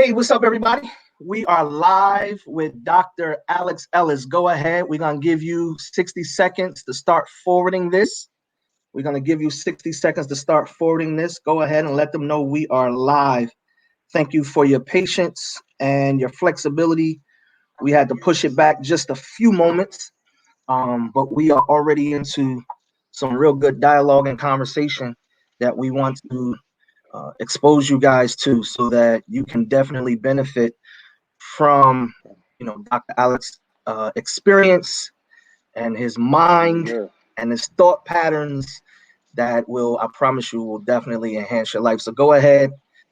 Hey, what's up, everybody? We are live with Dr. Alex Ellis. Go ahead. We're going to give you 60 seconds to start forwarding this. We're going to give you 60 seconds to start forwarding this. Go ahead and let them know we are live. Thank you for your patience and your flexibility. We had to push it back just a few moments, but we are already into some real good dialogue and conversation that we want to expose you guys to, so that you can definitely benefit from, Dr. Alex' experience and his mind Yeah. and his thought patterns that will, I promise you, will definitely enhance your life. So go ahead,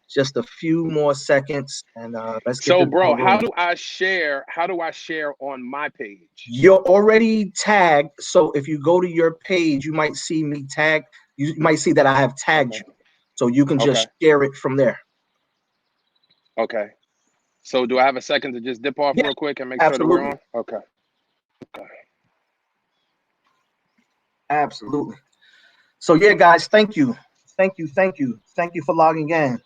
just a few more seconds, and let's get So, this bro, ball how rolling. do I share? How do I share on my page? You're already tagged, so if you go to your page, you might see me tag. You might see that I have tagged Okay. you, so you can Okay. just share it from there. Okay. So, do I have a second to just dip off Yeah, real quick and make sure that we're absolutely. on? Okay. Absolutely. So yeah, guys, thank you. Thank you. Thank you. Thank you for logging in.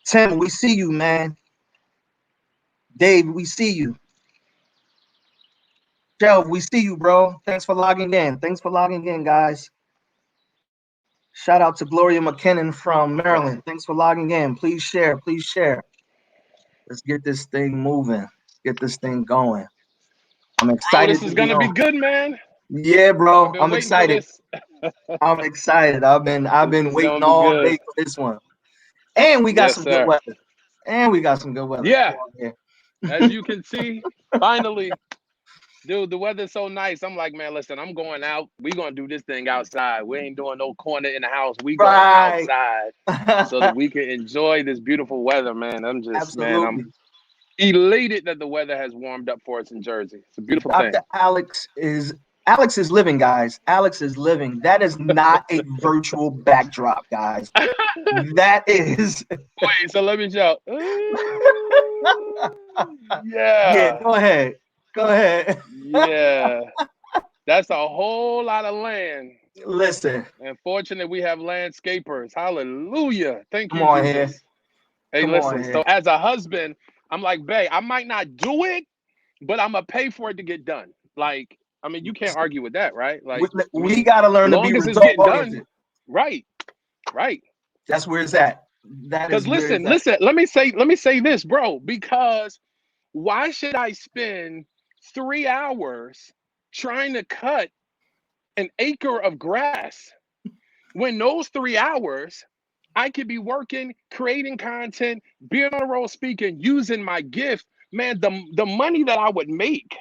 Tim, we see you, man. Dave, we see you. Shelv, we see you, bro. Thanks for logging in. Thanks for logging in, guys. Shout out to Gloria McKinnon from Maryland. Thanks for logging in. Please share. Please share. Let's get this thing moving. Let's get this thing going. I'm Bro, this excited to is be gonna be on. good, man. Yeah, I've bro. been I'm waiting for excited. this. I'm excited. I've This been is waiting gonna be all good. day for this one. And we got Yes, some good sir. weather. And we got some good weather. Come Yeah. on here. As you can see, finally, dude, the weather's so nice. I'm like, man, listen, I'm going out. We gonna do this thing outside. We ain't doing no corner in the house. We going Right. outside so that we can enjoy this beautiful weather, man. I'm Absolutely. elated that the weather has warmed up for us in Jersey. It's a beautiful thing. Dr. Alex is living, guys. Alex is living. That is not a virtual backdrop, guys. That is Wait, so let me shout. yeah, Yeah, go ahead. Go ahead. yeah. That's a whole lot of land. Listen, And fortunately, we have landscapers. Hallelujah. Thank come you, on here. Jesus. Hey, Come on listen. here. So as a husband, I'm like, babe, I might not do it, but I'm gonna pay for it to get done. Like, I mean, you can't argue with that, right? We, Like, I we mean, got to learn to be long as it's result getting done, oriented. right, right. That's where it's at. That Because is where it's listen, at. listen, let me say this, bro, because why should I spend 3 hours trying to cut an acre of grass when those 3 hours I could be working, creating content, being on the road speaking, using my gift? Man, the money that I would make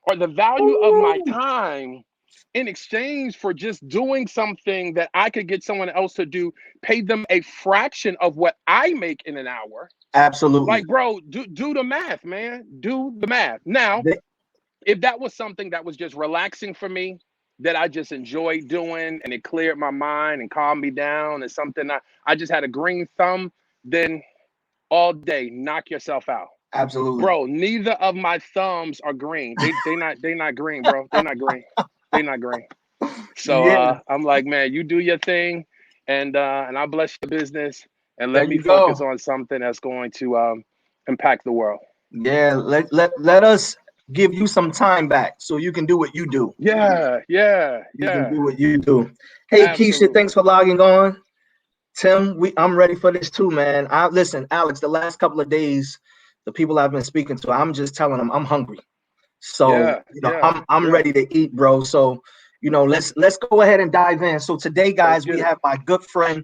or the value of my Ooh, time in exchange for just doing something that I could get someone else to do, pay them a fraction of what I make in an hour. absolutely. Like, bro, do the math, man. Do the math. Now, They- if that was something that was just relaxing for me, that I just enjoyed doing and it cleared my mind and calmed me down and something I just had a green thumb, then all day, knock yourself out. absolutely. Bro, neither of my thumbs are green. They not green, bro. They not green. They not green. So Yeah, I'm like, man, you do your thing and I bless your business and there let me you focus go. on something that's going to impact the world. Yeah, let us give you some time back so you can do what you do. Yeah, yeah, You can yeah. do what you do. Hey, Keisha, Absolutely. thanks for logging on. Tim, I'm ready for this too, man. I listen, Alex. The last couple of days, the people I've been speaking to, I'm just telling them I'm hungry. So Yeah, yeah, I'm yeah. ready to eat, bro. So let's go ahead and dive in. So today, Let's guys, we get it. have my good friend.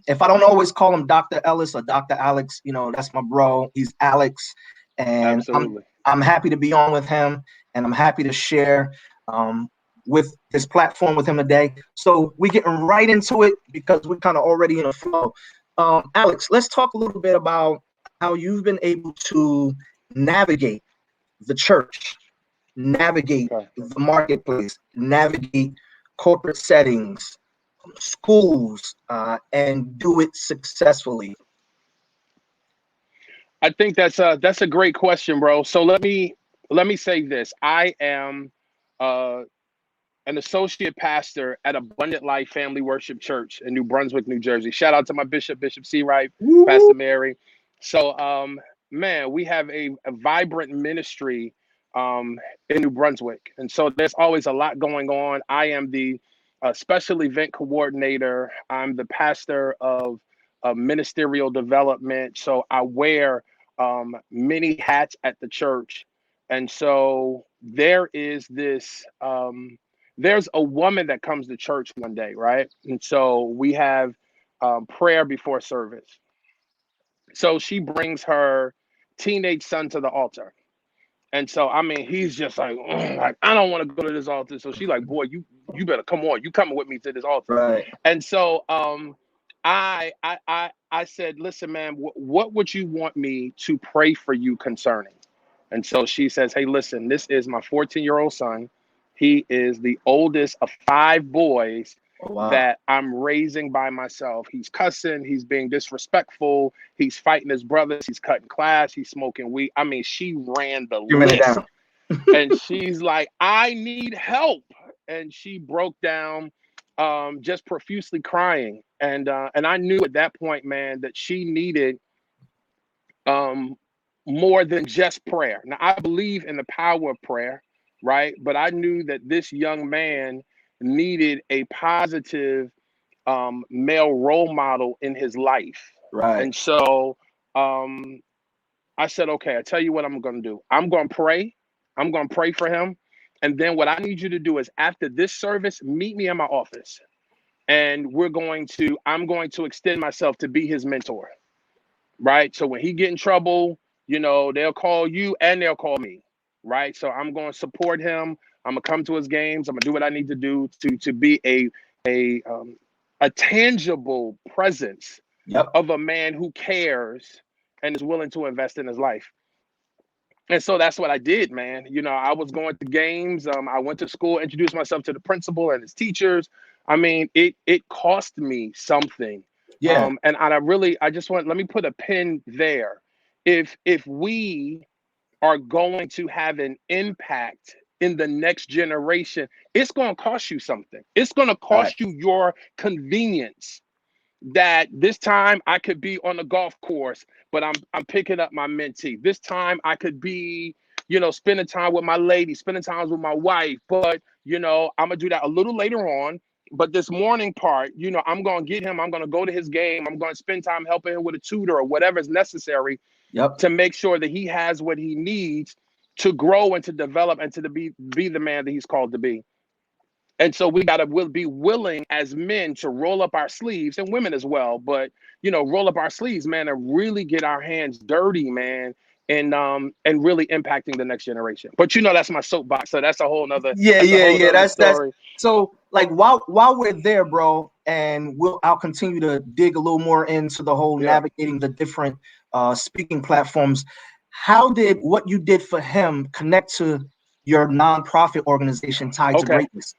If I don't always call him Dr. Ellis or Dr. Alex, that's my bro. He's Alex, and I'm Absolutely. I'm happy to be on with him, and I'm happy to share um, with this platform with him today. So we're getting right into it because we're kind of already in a flow. Alex, let's talk a little bit about how you've been able to navigate the church, navigate Okay. the marketplace, navigate corporate settings, schools, and do it successfully. I think that's a great question, bro. So let me say this. I am uh an associate pastor at Abundant Life Family Worship Church in New Brunswick, New Jersey. Shout out to my bishop, Bishop C. Wright, Pastor Woo! Mary. So, man, we have a vibrant ministry in New Brunswick. And so there's always a lot going on. I am the special event coordinator. I'm the pastor of ministerial development. So I wear many hats at the church. And so there is this, there's a woman that comes to church one day, right? And so we have prayer before service. So she brings her teenage son to the altar. And so I mean, he's just like, "Ugh," like I don't want to go to this altar. So she like, boy, you better come on. You coming with me to this altar. Right. And so I said, listen, man, what would you want me to pray for you concerning? And so she says, hey, listen, this is my 14-year-old son. He is the oldest of five boys Oh, wow. that I'm raising by myself. He's cussing, he's being disrespectful, he's fighting his brothers, he's cutting class, he's smoking weed. I mean, she ran the Giving it list. down. And she's like, I need help. And she broke down, just profusely crying. And I knew at that point, man, that she needed um, more than just prayer. Now, I believe in the power of prayer, right? But I knew that this young man needed a positive male role model in his life. Right. And so um, I said, okay, I tell you what I'm going to do. I'm going to pray. I'm going to pray for him. And then what I need you to do is after this service, meet me in my office. And I'm going to extend myself to be his mentor, right? So when he get in trouble, they'll call you and they'll call me, right? So I'm going to support him. I'm gonna come to his games. I'm gonna do what I need to do to be a a tangible presence Yep. of a man who cares and is willing to invest in his life. And so that's what I did, man. I was going to games. I went to school, introduced myself to the principal and his teachers. I mean, it cost me something. Yeah. And I just let me put a pin there. If we are going to have an impact in the next generation, it's going to cost you something. It's going to Right. cost you your convenience, that this time I could be on the golf course, but I'm picking up my mentee. This time I could be, spending time with my lady, spending time with my wife, but I'm gonna do that a little later on. But this morning part, I'm gonna get him, I'm gonna go to his game, I'm gonna spend time helping him with a tutor or whatever is necessary Yep. to make sure that he has what he needs to grow and to develop and to be the man that he's called to be. And so we got to be willing as men to roll up our sleeves, and women as well, but roll up our sleeves, man, and really get our hands dirty, man, and really impacting the next generation. But that's my soapbox, so Yeah, that's a yeah, whole yeah. nother That's story. so like while we're there, bro, and I'll continue to dig a little more into the whole Yeah. navigating the different speaking platforms. How did what you did for him connect to your nonprofit organization tied to Okay. greatness?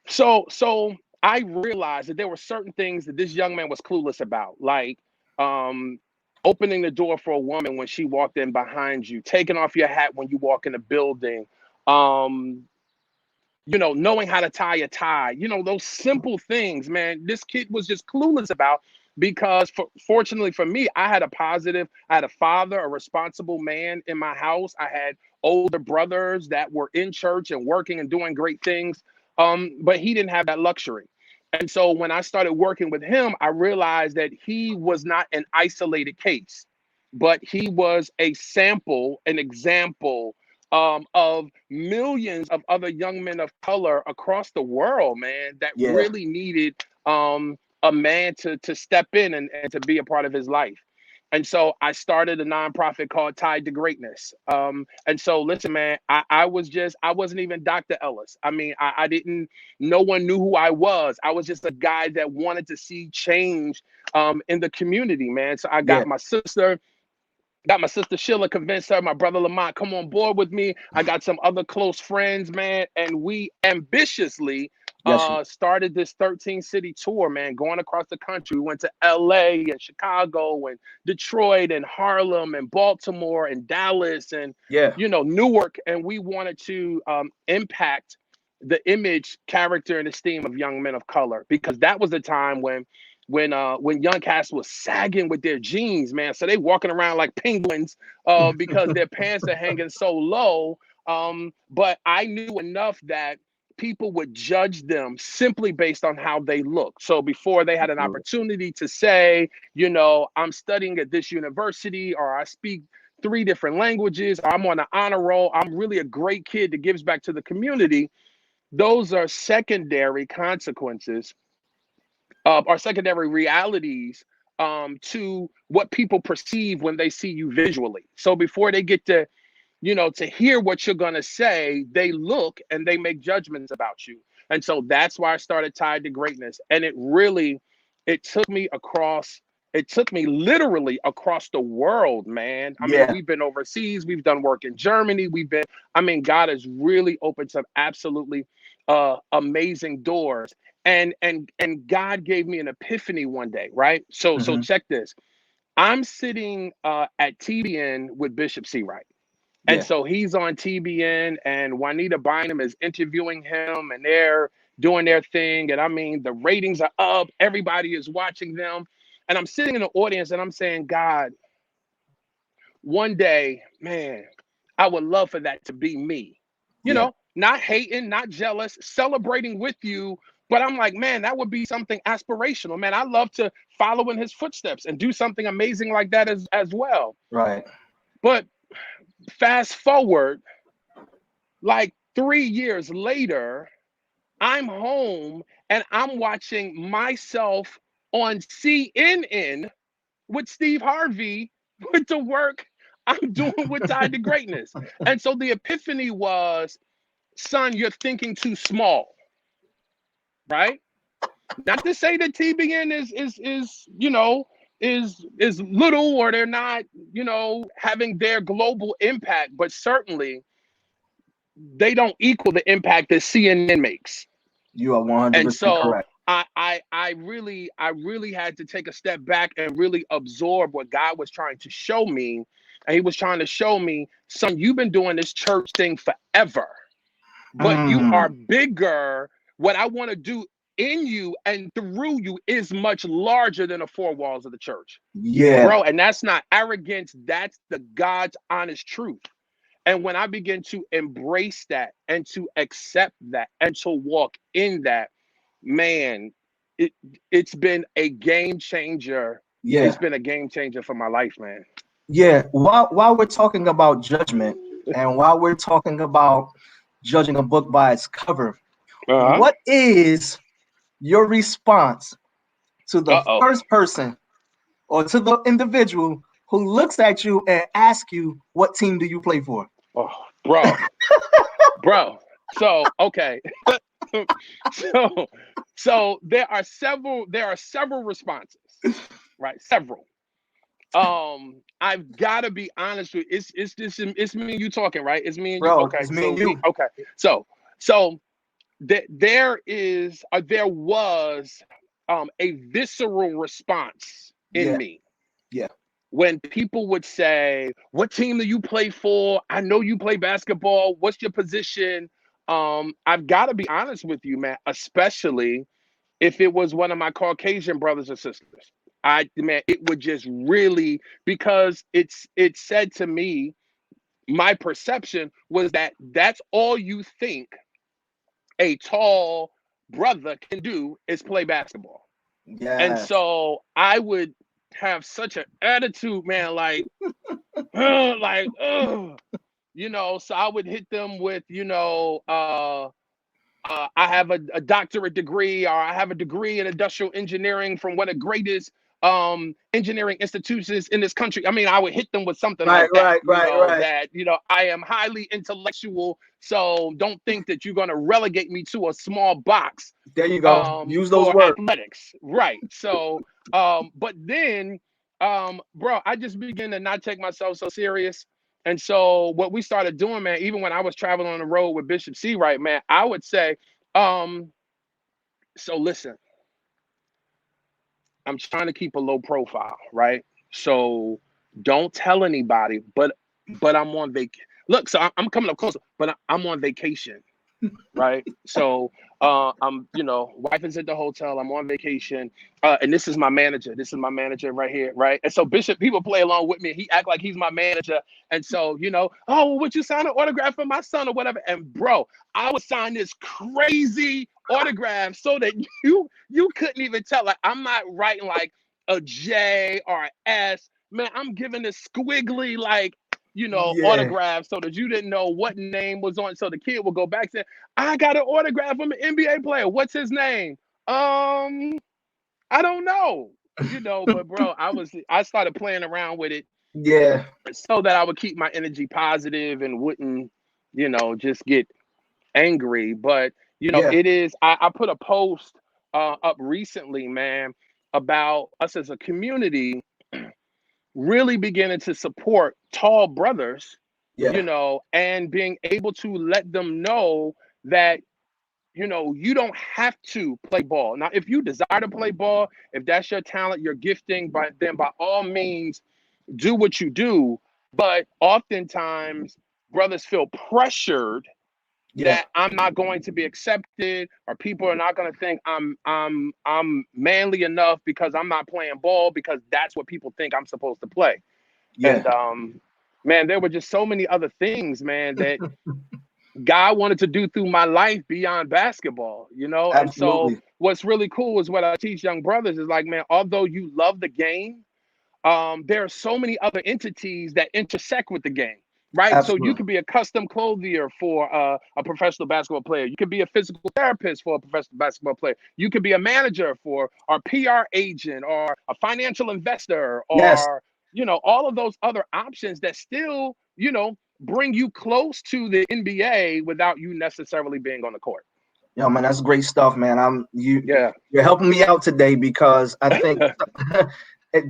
So I realized that there were certain things that this young man was clueless about, like um, opening the door for a woman when she walked in behind you, taking off your hat when you walk in a building, um, knowing how to tie a tie, those simple things, man, this kid was just clueless about because fortunately for me, I had a father, a responsible man in my house. I had older brothers that were in church and working and doing great things. But he didn't have that luxury. And so when I started working with him, I realized that he was not an isolated case, but he was a sample, an example of millions of other young men of color across the world, man, that Yeah. really needed a man to step in and to be a part of his life. And so I started a nonprofit called Tied to Greatness. And so, listen, man, I wasn't even Dr. Ellis. I mean, I didn't, no one knew who I was. I was just a guy that wanted to see change in the community, man. So I Yeah. got my sister Sheila, convinced her, my brother Lamont, come on board with me. I got some other close friends, man, and we ambitiously Yes. started this 13 city tour, man, going across the country. We went to LA and Chicago and Detroit and Harlem and Baltimore and Dallas and Yeah. Newark, and we wanted to impact the image, character, and esteem of young men of color, because that was the time when when young cats was sagging with their jeans, man. So they walking around like penguins because their pants are hanging so low. But I knew enough that people would judge them simply based on how they look. So before they had an opportunity to say, I'm studying at this university, or I speak 3 different languages, or I'm on an honor roll, I'm really a great kid that gives back to the community. Those are secondary consequences or secondary realities to what people perceive when they see you visually. So before they get to hear what you're going to say, they look and they make judgments about you. And so that's why I started Tied to Greatness. And it took me literally across the world, man. I mean, Yeah. we've been overseas, we've done work in Germany, God has really opened some absolutely amazing doors. And God gave me an epiphany one day, right? So Mm-hmm. check this. I'm sitting at TBN with Bishop C. Wright. And Yeah. so he's on TBN, and Juanita Bynum is interviewing him, and they're doing their thing. And I mean, the ratings are up, everybody is watching them. And I'm sitting in the audience and I'm saying, God, one day, man, I would love for that to be me. Yeah. Not hating, not jealous, celebrating with you. But I'm like, man, that would be something aspirational. Man, I love to follow in his footsteps and do something amazing like that as well. Right. But fast forward, like 3 years later, I'm home and I'm watching myself on CNN with Steve Harvey with the work I'm doing with Tied to Greatness. And so the epiphany was, son, you're thinking too small, right? Not to say that TBN is little, or they're not, having their global impact, but certainly they don't equal the impact that CNN makes. You are And 100% so correct. I really had to take a step back and really absorb what God was trying to show me. And he was trying to show me, son, you've been doing this church thing forever, but you are Mm. bigger. What I want to do in you and through you is much larger than the 4 walls of the church, Yeah. bro. And that's not arrogance. That's the God's honest truth. And when I begin to embrace that and to accept that and to walk in that, man, it it's been a game changer. It's Yeah. been a game changer for my life, man. Yeah. While we're talking about judgment, and while we're talking about judging a book by its cover, Uh-huh. what is your response to the Uh-oh. first person or to the individual who looks at you and asks you, what team do you play for? Oh, bro. So, okay. so so there are several responses, right? Several. I've got to be honest with you. It's me and you talking, right? It's me and you. Bro, Okay. it's me So and you. so there was a visceral response in Yeah. me Yeah. when people would say, what team do you play for? I know you play basketball. What's your position? I've got to be honest with you, man, especially if it was one of my Caucasian brothers or sisters. It would just really, because it said to me, my perception was that that's all you think a tall brother can do is play basketball. And Yes. so I would have such an attitude, man, like, like, so I would hit them with, I have a doctorate degree, or I have a degree in industrial engineering from one of the greatest engineering institutions in this country. I mean, I would hit them with something Right, like that, right, right, right. that, I am highly intellectual. So don't think that you're going to relegate me to a small box There you go. Use those for words. athletics. Right. So, but then, bro, I just began to not take myself so serious. And so what we started doing, man, even when I was traveling on the road with Bishop C. Wright, man, I would say, so listen, I'm trying to keep a low profile, right? So don't tell anybody, but I'm on vacation. Look, so I'm coming up closer, but I'm on vacation, right? So I'm, wife is at the hotel. I'm on vacation. And this is my manager. This is my manager right here, right? And so Bishop, people play along with me. He act like he's my manager. And so, oh, well, would you sign an autograph for my son or whatever? And bro, I would sign this crazy autograph so that you couldn't even tell. Like, I'm not writing like a J or an S. Man, I'm giving this squiggly, like, Yeah. autograph so that you didn't know what name was on. So the kid will go back and say, I got an autograph from an NBA player. What's his name? I don't know. But bro, I started playing around with it Yeah. so that I would keep my energy positive and wouldn't, just get angry. But Yeah. it is, I put a post up recently, man, about us as a community really beginning to support tall brothers, Yeah. and being able to let them know that, you don't have to play ball. Now, if you desire to play ball, if that's your talent, your gifting, then by all means, do what you do. But oftentimes, brothers feel pressured Yeah. that I'm not going to be accepted, or people are not going to think I'm manly enough because I'm not playing ball, because that's what people think I'm supposed to play. Yeah. And man, there were just so many other things, man, that God wanted to do through my life beyond basketball, And so Absolutely. what's really cool is what I teach young brothers is like, man, although you love the game, there are so many other entities that intersect with the game, right? So you Absolutely. could be a custom clothier for a professional basketball player. You could be a physical therapist for a professional basketball player. You could be a manager for or PR agent or a financial investor, Yes. or, all of those other options that still, bring you close to the NBA without you necessarily being on the court. Yo, man, that's great stuff, man. Yeah. You're helping me out today because I think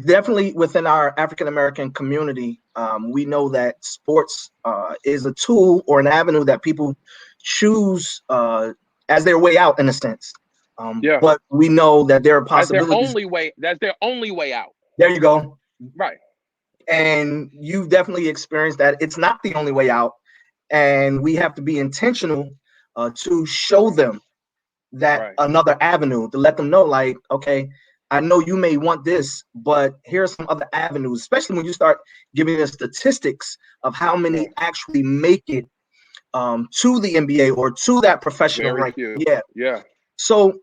definitely within our African American community, we know that sports is a tool or an avenue that people choose as their way out, in a sense. Yeah. But we know that there are That's their possibilities. only way. That's their only way out. There you go. Right. And you've definitely experienced that it's not the only way out, and we have to be intentional to show them that Right. another avenue, to let them know, like, okay, I know you may want this, but here are some other avenues, especially when you start giving us statistics of how Yeah. many actually make it to the NBA or to that professional Very rank. few. Yeah. Yeah. So,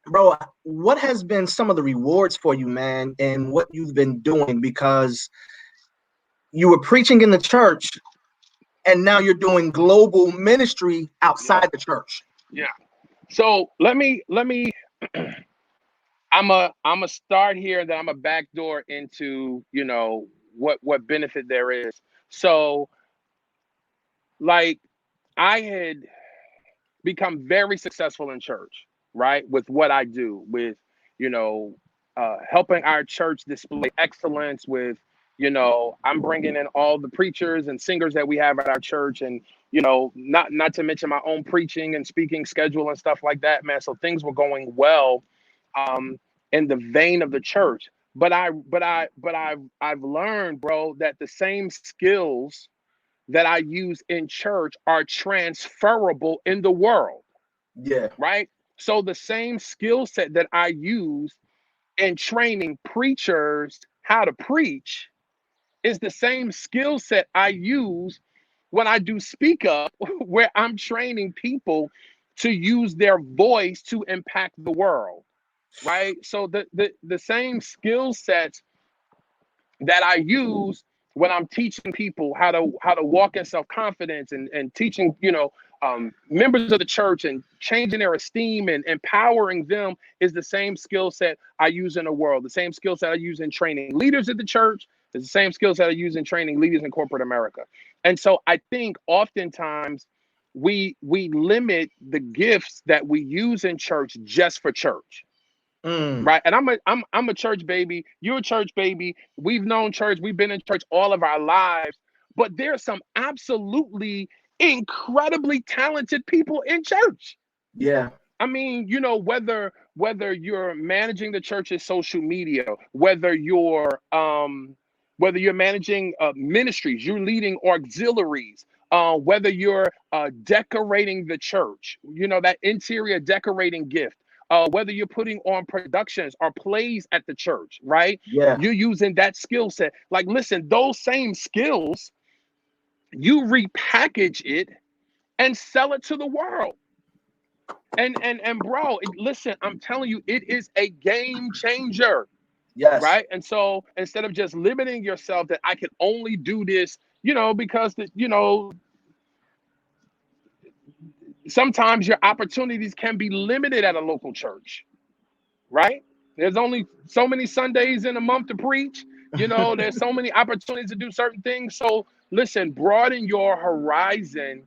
bro, what has been some of the rewards for you, man, and what you've been doing? Because you were preaching in the church, and now you're doing global ministry Yeah. outside the church. Yeah. So let me I'm a start here, then I'm a backdoor into, what benefit there is. So, like, I had become very successful in church, right? With what I do, with, helping our church display excellence, with, I'm bringing in all the preachers and singers that we have at our church, and, not to mention my own preaching and speaking schedule and stuff like that, man. So things were going well, um, in the vein of the church. I've learned, bro, that the same skills that I use in church are transferable in the world, Yeah. right? So the same skill set that I use in training preachers how to preach is the same skill set I use when I do speak up, where I'm training people to use their voice to impact the world, right? So the same skill sets that I use when I'm teaching people how to walk in self-confidence, and teaching, members of the church, and changing their esteem and empowering them, is the same skill set I use in the world. The same skill set I use in training leaders at the church is the same skill set I use in training leaders in corporate America. And so I think oftentimes we limit the gifts that we use in church just for church. Mm. Right. And I'm a church baby. You're a church baby. We've known church. We've been in church all of our lives. But there's some absolutely incredibly talented people in church. Yeah. I mean, whether you're managing the church's social media, whether you're managing ministries, you're leading auxiliaries, whether you're decorating the church, that interior decorating gift, whether you're putting on productions or plays at the church, right? Yeah. You're using that skill set. Like, listen, those same skills, you repackage it and sell it to the world. And bro, listen, I'm telling you, it is a game changer, Yes. right? And so instead of just limiting yourself that I can only do this, because sometimes your opportunities can be limited at a local church, right? There's only so many Sundays in a month to preach. There's so many opportunities to do certain things. So listen, broaden your horizon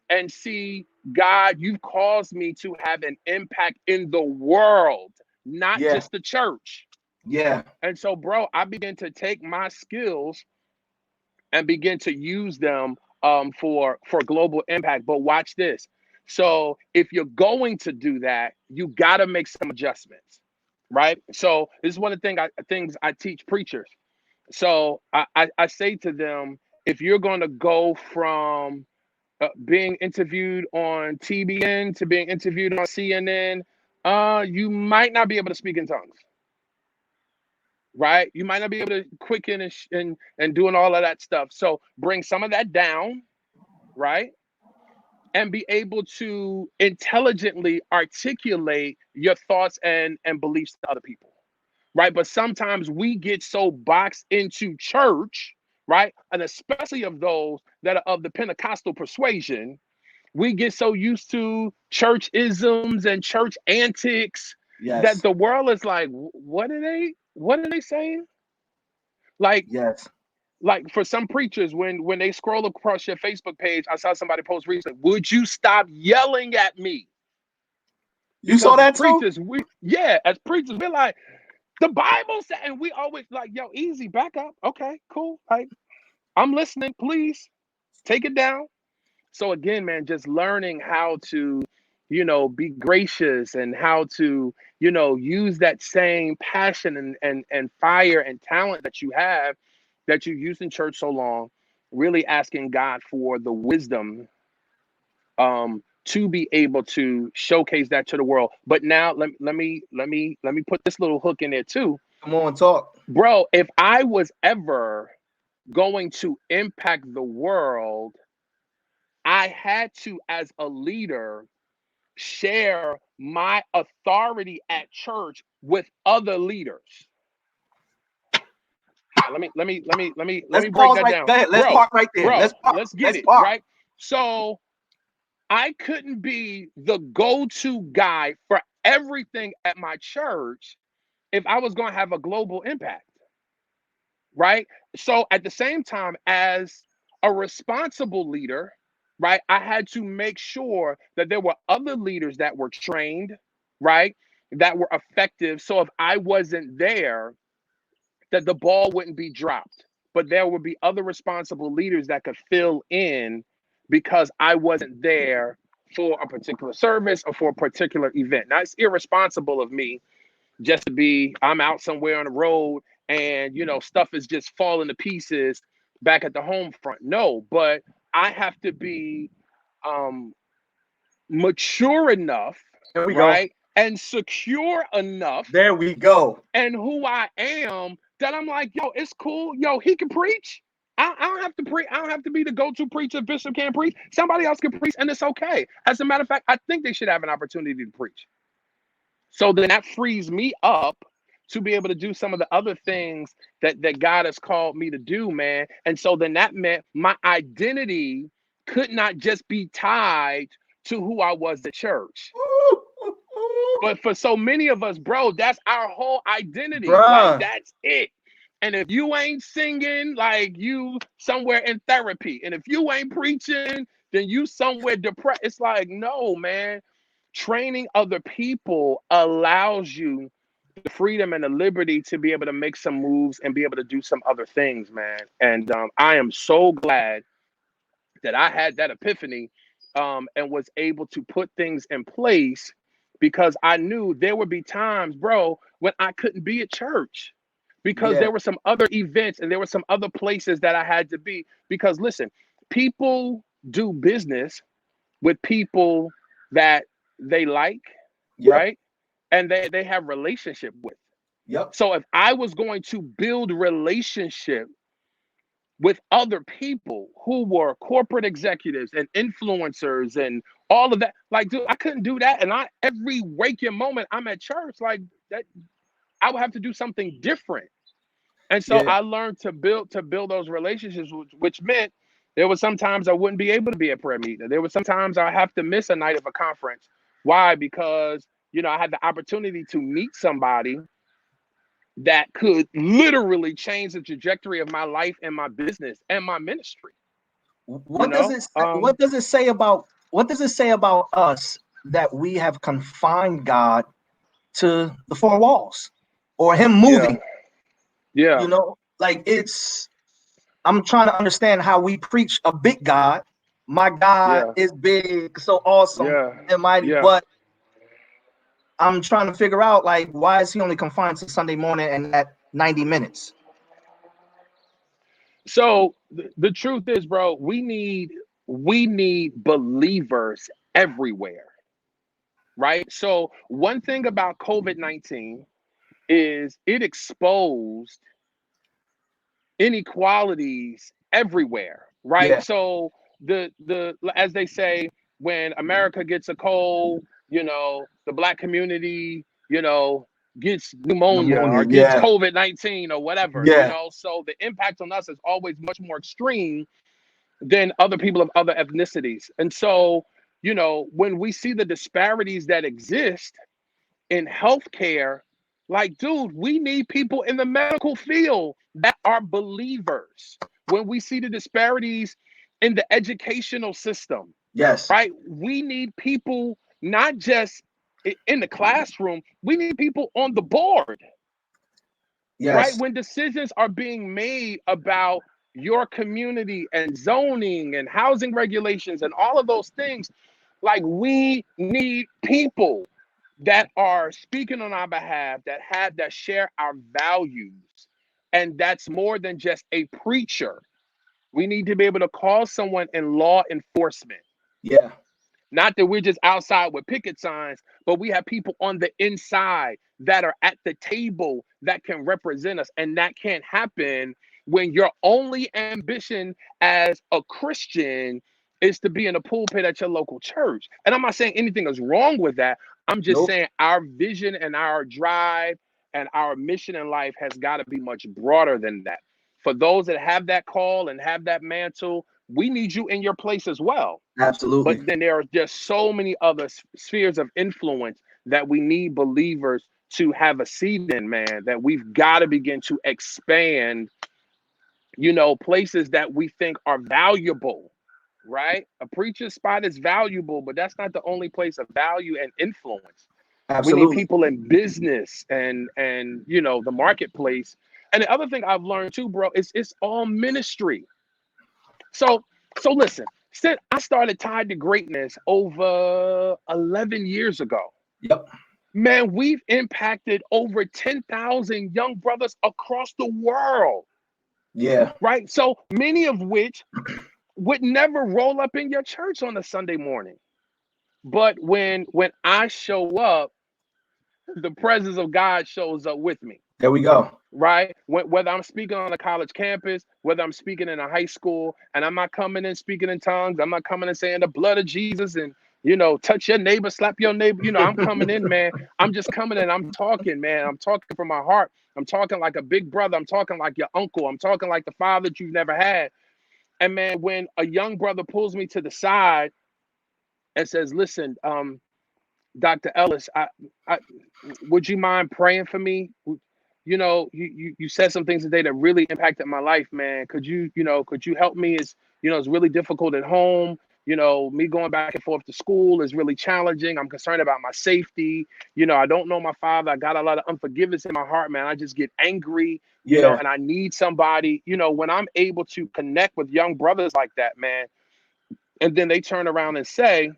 and see, God, you've caused me to have an impact in the world, not Yeah. just the church. Yeah. And so, bro, I began to take my skills and begin to use them for global impact. But watch this. So if you're going to do that, you got to make some adjustments, right? So this is one of the things I teach preachers. So I say to them, if you're going to go from being interviewed on TBN to being interviewed on CNN, you might not be able to speak in tongues, right? You might not be able to quicken and doing all of that stuff. So bring some of that down, right? And be able to intelligently articulate your thoughts and beliefs to other people, right? But sometimes we get so boxed into church, right? And especially of those that are of the Pentecostal persuasion, we get so used to church isms and church antics that Yes. the world is like, what are they saying? Like, Yes. for some preachers, when they scroll across your Facebook page, I saw somebody post recently, would you stop yelling at me? You saw Because that too? as preachers, we're like, the Bible said, and we always like, yo, easy, back up. Okay, cool. Like, I'm listening, please take it down. So again, man, just learning how to, be gracious and how to, use that same passion and fire and talent that you have, that you used in church so long, really asking God for the wisdom to be able to showcase that to the world. But now let me put this little hook in there too. Come on, talk. Bro, if I was ever going to impact the world, I had to, as a leader, share my authority at church with other leaders. Let me Let's break pause that right down. there. Let's park right there. Bro, Let's park. let's get Let's it, park. right? So I couldn't be the go-to guy for everything at my church if I was going to have a global impact, right? So at the same time, as a responsible leader, right, I had to make sure that there were other leaders that were trained, right, that were effective. So if I wasn't there, that the ball wouldn't be dropped, but there would be other responsible leaders that could fill in because I wasn't there for a particular service or for a particular event. Now, it's irresponsible of me just to be, I'm out somewhere on the road and, stuff is just falling to pieces back at the home front. No, but I have to be um, mature enough, There we go. right? And secure enough There we go. and who I am that I'm like, yo, it's cool. Yo, he can preach. I don't have to preach. I don't have to be the go-to preacher. Bishop can't preach. Somebody else can preach, and it's okay. As a matter of fact, I think they should have an opportunity to preach. So then that frees me up to be able to do some of the other things that God has called me to do, man. And so then that meant my identity could not just be tied to who I was at church. But for so many of us, bro, that's our whole identity. Like, Bruh. that's it. And if you ain't singing, like, you somewhere in therapy. And if you ain't preaching, then you somewhere depressed. It's like, no, man. Training other people allows you the freedom and the liberty to be able to make some moves and be able to do some other things, man. And I am so glad that I had that epiphany and was able to put things in place, because I knew there would be times, bro, when I couldn't be at church because Yeah. there were some other events and there were some other places that I had to be. Because listen, people do business with people that they like, Yep. right? And they have relationship with. Yep. So if I was going to build relationship with other people who were corporate executives and influencers and all of that, like, dude, I couldn't do that. And I every waking moment I'm at church, like that, I would have to do something different. And so Yeah. I learned to build those relationships, which meant there was sometimes I wouldn't be able to be at prayer meeting. There was sometimes I have to miss a night of a conference. Why? Because I had the opportunity to meet somebody that could literally change the trajectory of my life and my business and my ministry. You What does know, it what does it say about us that we have confined God to the four walls or him yeah, moving? yeah, Like I'm trying to understand how we preach a big God. My God yeah, is big, so awesome yeah, and mighty, yeah. but I'm trying to figure out, like, why is he only confined to Sunday morning and at 90 minutes? So the truth is, bro, we need believers everywhere, right? So one thing about COVID-19 is it exposed inequalities everywhere, right? Yeah. So the as they say, when America gets a cold, the black community, gets pneumonia Pneumonia. or gets Yeah. COVID-19 or whatever, Yeah. so the impact on us is always much more extreme than other people of other ethnicities. And so, when we see the disparities that exist in healthcare, like, dude, we need people in the medical field that are believers. When we see the disparities in the educational system, Yes. right? We need people not just in the classroom, we need people on the board, right? Yes. When decisions are being made about your community and zoning and housing regulations and all of those things, like, we need people that are speaking on our behalf, that share our values. And that's more than just a preacher. We need to be able to call someone in law enforcement. Yeah. Not that we're just outside with picket signs, but we have people on the inside that are at the table that can represent us. And that can't happen when your only ambition as a Christian is to be in a pulpit at your local church. And I'm not saying anything is wrong with that. I'm just Nope. saying our vision and our drive and our mission in life has got to be much broader than that. For those that have that call and have that mantle, we need you in your place as well. Absolutely. But then there are just so many other spheres of influence that we need believers to have a seat in, man, that we've got to begin to expand, places that we think are valuable, right? A preacher's spot is valuable, but that's not the only place of value and influence. We need Absolutely. people in business and the marketplace. And the other thing I've learned too, bro, is it's all ministry. So listen, since I started Tied to Greatness over 11 years ago, Yep. man, we've impacted over 10,000 young brothers across the world, Yeah. right? So many of which would never roll up in your church on a Sunday morning. But when I show up, the presence of God shows up with me. There we go. Right? Whether I'm speaking on a college campus, whether I'm speaking in a high school, and I'm not coming in speaking in tongues, I'm not coming in saying the blood of Jesus and touch your neighbor, slap your neighbor. I'm coming in, man. I'm just coming in. I'm talking, man. I'm talking from my heart. I'm talking like a big brother. I'm talking like your uncle. I'm talking like the father that you've never had. And man, when a young brother pulls me to the side and says, "Listen, Dr. Ellis, I would you mind praying for me? You said some things today that really impacted my life, man. Could you help me? It's really difficult at home. Me going back and forth to school is really challenging. I'm concerned about my safety. I don't know my father. I got a lot of unforgiveness in my heart, man. I just get angry, Yeah. and I need somebody, when I'm able to connect with young brothers like that, man, and then they turn around and say,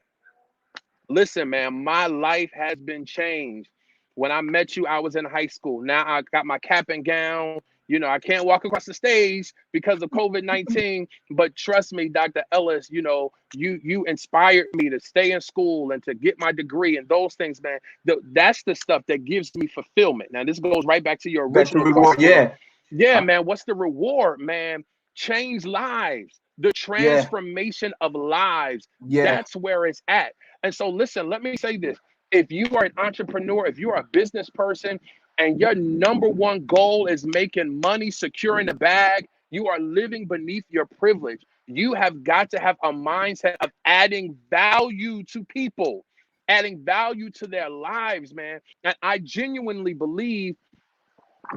listen, man, my life has been changed. When I met you, I was in high school. Now I got my cap and gown. You know, I can't walk across the stage because of COVID-19, but trust me, Dr. Ellis, you know, you inspired me to stay in school and to get my degree and those things, man. That's the stuff that gives me fulfillment. Now, this goes right back to your That's the original reward. question. Yeah. Yeah, Uh, man, what's the reward, man? Change lives, the yeah. transformation of lives. Yeah. That's where it's at. And so, listen, let me say this. If you are an entrepreneur, if you are a business person, and your number one goal is making money, securing the bag, you are living beneath your privilege. You have got to have a mindset of adding value to people, adding value to their lives, man. And I genuinely believe,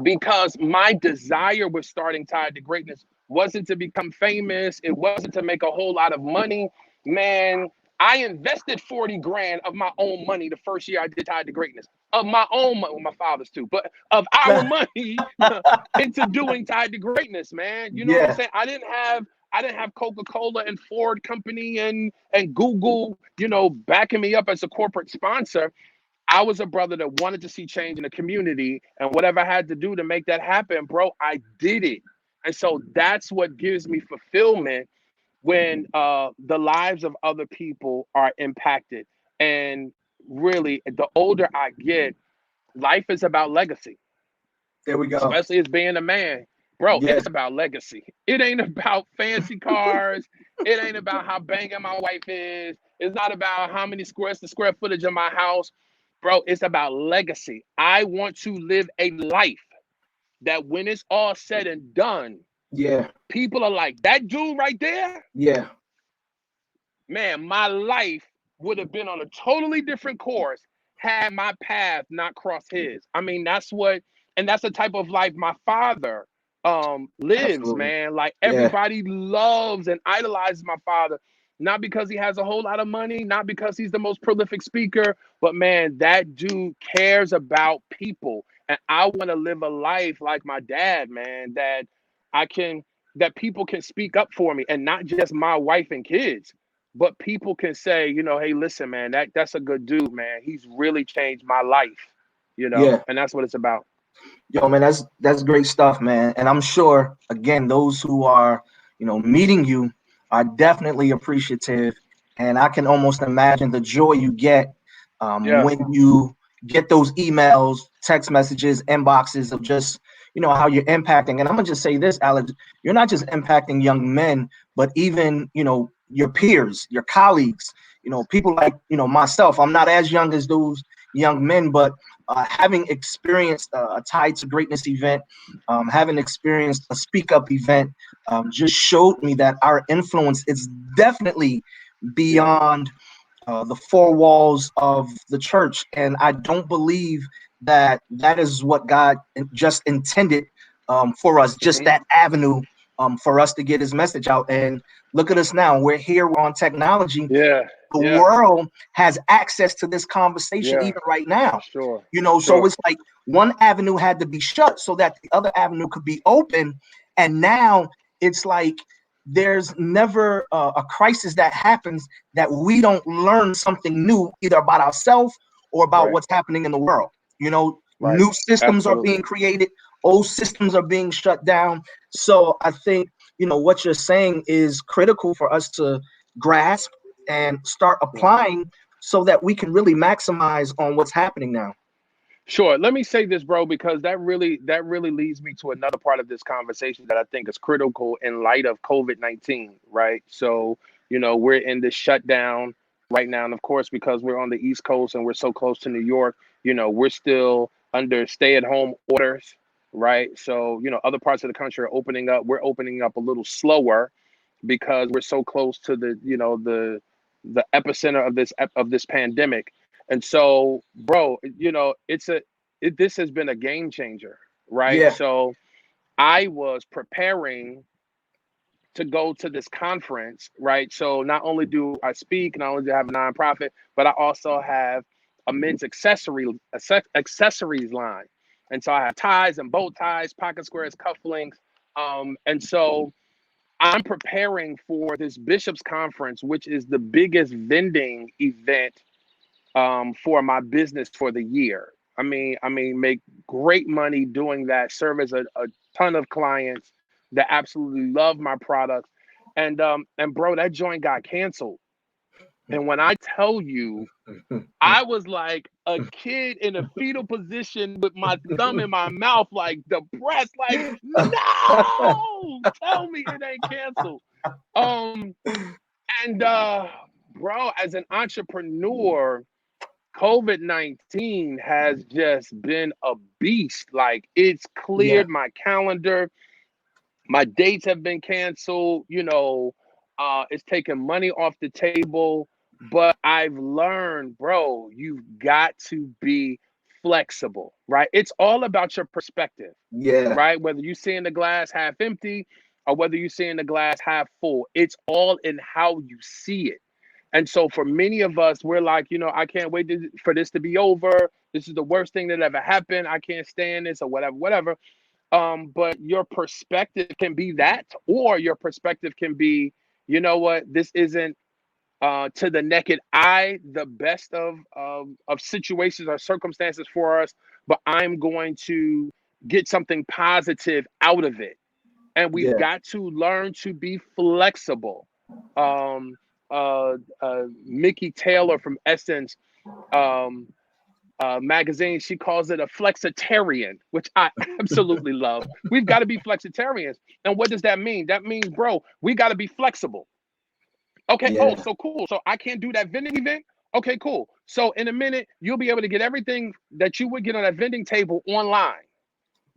because my desire with starting Tied to Greatness wasn't to become famous, it wasn't to make a whole lot of money, man. I invested 40 grand of my own money the first year I did Tied to Greatness, of my own money, well, my father's too, but of our money into doing Tied to Greatness, man. You know what I'm Yeah. saying? I didn't have Coca-Cola and Ford Company and Google, you know, backing me up as a corporate sponsor. I was a brother that wanted to see change in the community, and whatever I had to do to make that happen, bro, I did it. And so that's what gives me fulfillment, when the lives of other people are impacted. And really, the older I get, life is about legacy, There we go. especially as being a man. Bro, Yeah. it's about legacy. It ain't about fancy cars. It ain't about how banging my wife is. It's not about how many the square footage of my house. Bro, it's about legacy. I want to live a life that when it's all said and done, Yeah. people are like, that dude right there, Yeah. man, my life would have been on a totally different course had my path not crossed his. I mean, that's the type of life my father lives, Absolutely. man. Like, Yeah. everybody loves and idolizes my father, not because he has a whole lot of money, not because he's the most prolific speaker, but man, that dude cares about people. And I want to live a life like my dad, man, I can that people can speak up for me, and not just my wife and kids, but people can say, you know, hey, listen, man, that's a good dude, man. He's really changed my life, you know, Yeah. and that's what it's about. Yo, man, that's great stuff, man. And I'm sure, again, those who are, meeting you are definitely appreciative. And I can almost imagine the joy you get Yeah. when you get those emails, text messages, inboxes of just, how you're impacting. And I'm gonna just say this, Alex, you're not just impacting young men, but even, your peers, your colleagues, people like, myself. I'm not as young as those young men, but having experienced a Tied to Greatness event, having experienced a Speak Up event, just showed me that our influence is definitely Yeah. beyond the four walls of the church. And I don't believe that that is what God just intended for us, just Hmm. that avenue for us to get his message out. And look at us now. We're here, we're on technology. Yeah. The Yeah. world has access to this conversation Yeah. even right now. Sure. So Sure. it's like one avenue had to be shut so that the other avenue could be open. And now it's like there's never a crisis that happens that we don't learn something new, either about ourselves or about Right. what's happening in the world. Right. New systems are being Absolutely. created, old systems are being shut down. So I think, what you're saying is critical for us to grasp and start Yeah. applying so that we can really maximize on what's happening now. Sure. Let me say this, bro, because that really leads me to another part of this conversation that I think is critical in light of COVID-19, right? So, we're in this shutdown right now. And of course, because we're on the East Coast and we're so close to New York, we're still under stay-at-home orders, right? So, other parts of the country are opening up. We're opening up a little slower because we're so close to the epicenter of this pandemic. And so, bro, this has been a game changer, right? Yeah. So I was preparing to go to this conference, right? So not only do I speak, not only do I have a nonprofit, but I also have a men's accessories line. And so I have ties and bow ties, pocket squares, cufflinks. And so I'm preparing for this bishops conference, which is the biggest vending event for my business for the year. Make great money doing that. Service a ton of clients that absolutely love my product. And bro, that joint got canceled. And when I tell you, I was like a kid in a fetal position with my thumb in my mouth, like depressed, like, no, tell me it ain't canceled. Um, and bro, as an entrepreneur, COVID-19 has just been a beast. Like, it's Yeah. cleared my calendar. My dates have been canceled. It's taken money off the table. But I've learned, bro, you've got to be flexible, right? It's all about your perspective, Yeah. right? Whether you see in the glass half empty or whether you see in the glass half full, it's all in how you see it. And so for many of us, we're like, I can't wait for this to be over. This is the worst thing that ever happened. I can't stand this or whatever, whatever. But your perspective can be that, or your perspective can be, you know what, this isn't to the naked eye the best of situations or circumstances for us, but I'm going to get something positive out of it. And we've Yeah. got to learn to be flexible. Um, Mickey Taylor from Essence um, magazine, she calls it a flexitarian, which I absolutely love. We've got to be flexitarians. And what does that mean? That means, bro, we got to be flexible. Okay. Oh, Yeah. so cool. So I can't do that vending event. Okay, cool. So in a minute, you'll be able to get everything that you would get on that vending table online,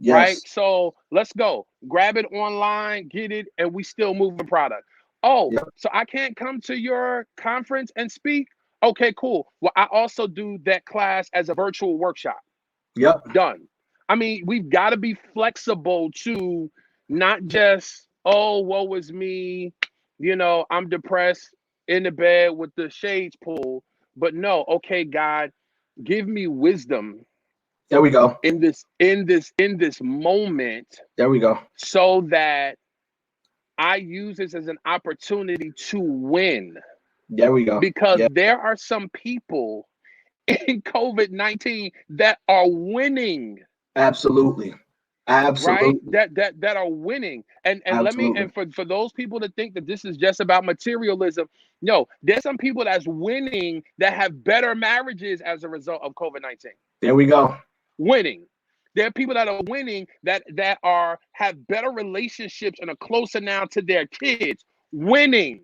right? Yes. So let's go. Grab it online, get it, and we still moving product. Oh, Yep. so I can't come to your conference and speak? Okay, cool. Well, I also do that class as a virtual workshop. Yep. Done. We've got to be flexible to not just, oh, woe is me, I'm depressed in the bed with the shades pulled. But no, okay, God, give me wisdom There we go. in this moment There we go. so that I use this as an opportunity to win. There we go. Because Yeah. there are some people in COVID-19 that are winning, Absolutely. right? Absolutely. That are winning. And let me, Absolutely. and for those people that think that this is just about materialism, no, there's some people that's winning that have better marriages as a result of COVID-19. There we go. Winning. There are people that are winning that are have better relationships and are closer now to their kids. Winning.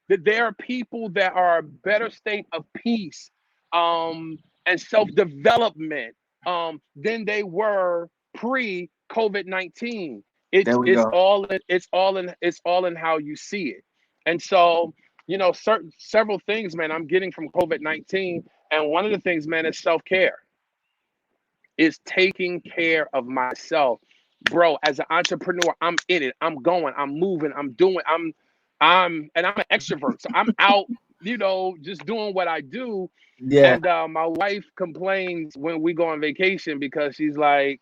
That there are people that are a better state of peace and self-development than they were pre-COVID-19. There It's we it's go. all in it's all in how you see it. And so, several things, man, I'm getting from COVID-19. And one of the things, man, is self-care, is taking care of myself. Bro, as an entrepreneur, I'm in it. I'm going, I'm moving, I'm doing, and I'm an extrovert. So I'm out, just doing what I do. Yeah. And my wife complains when we go on vacation because she's like,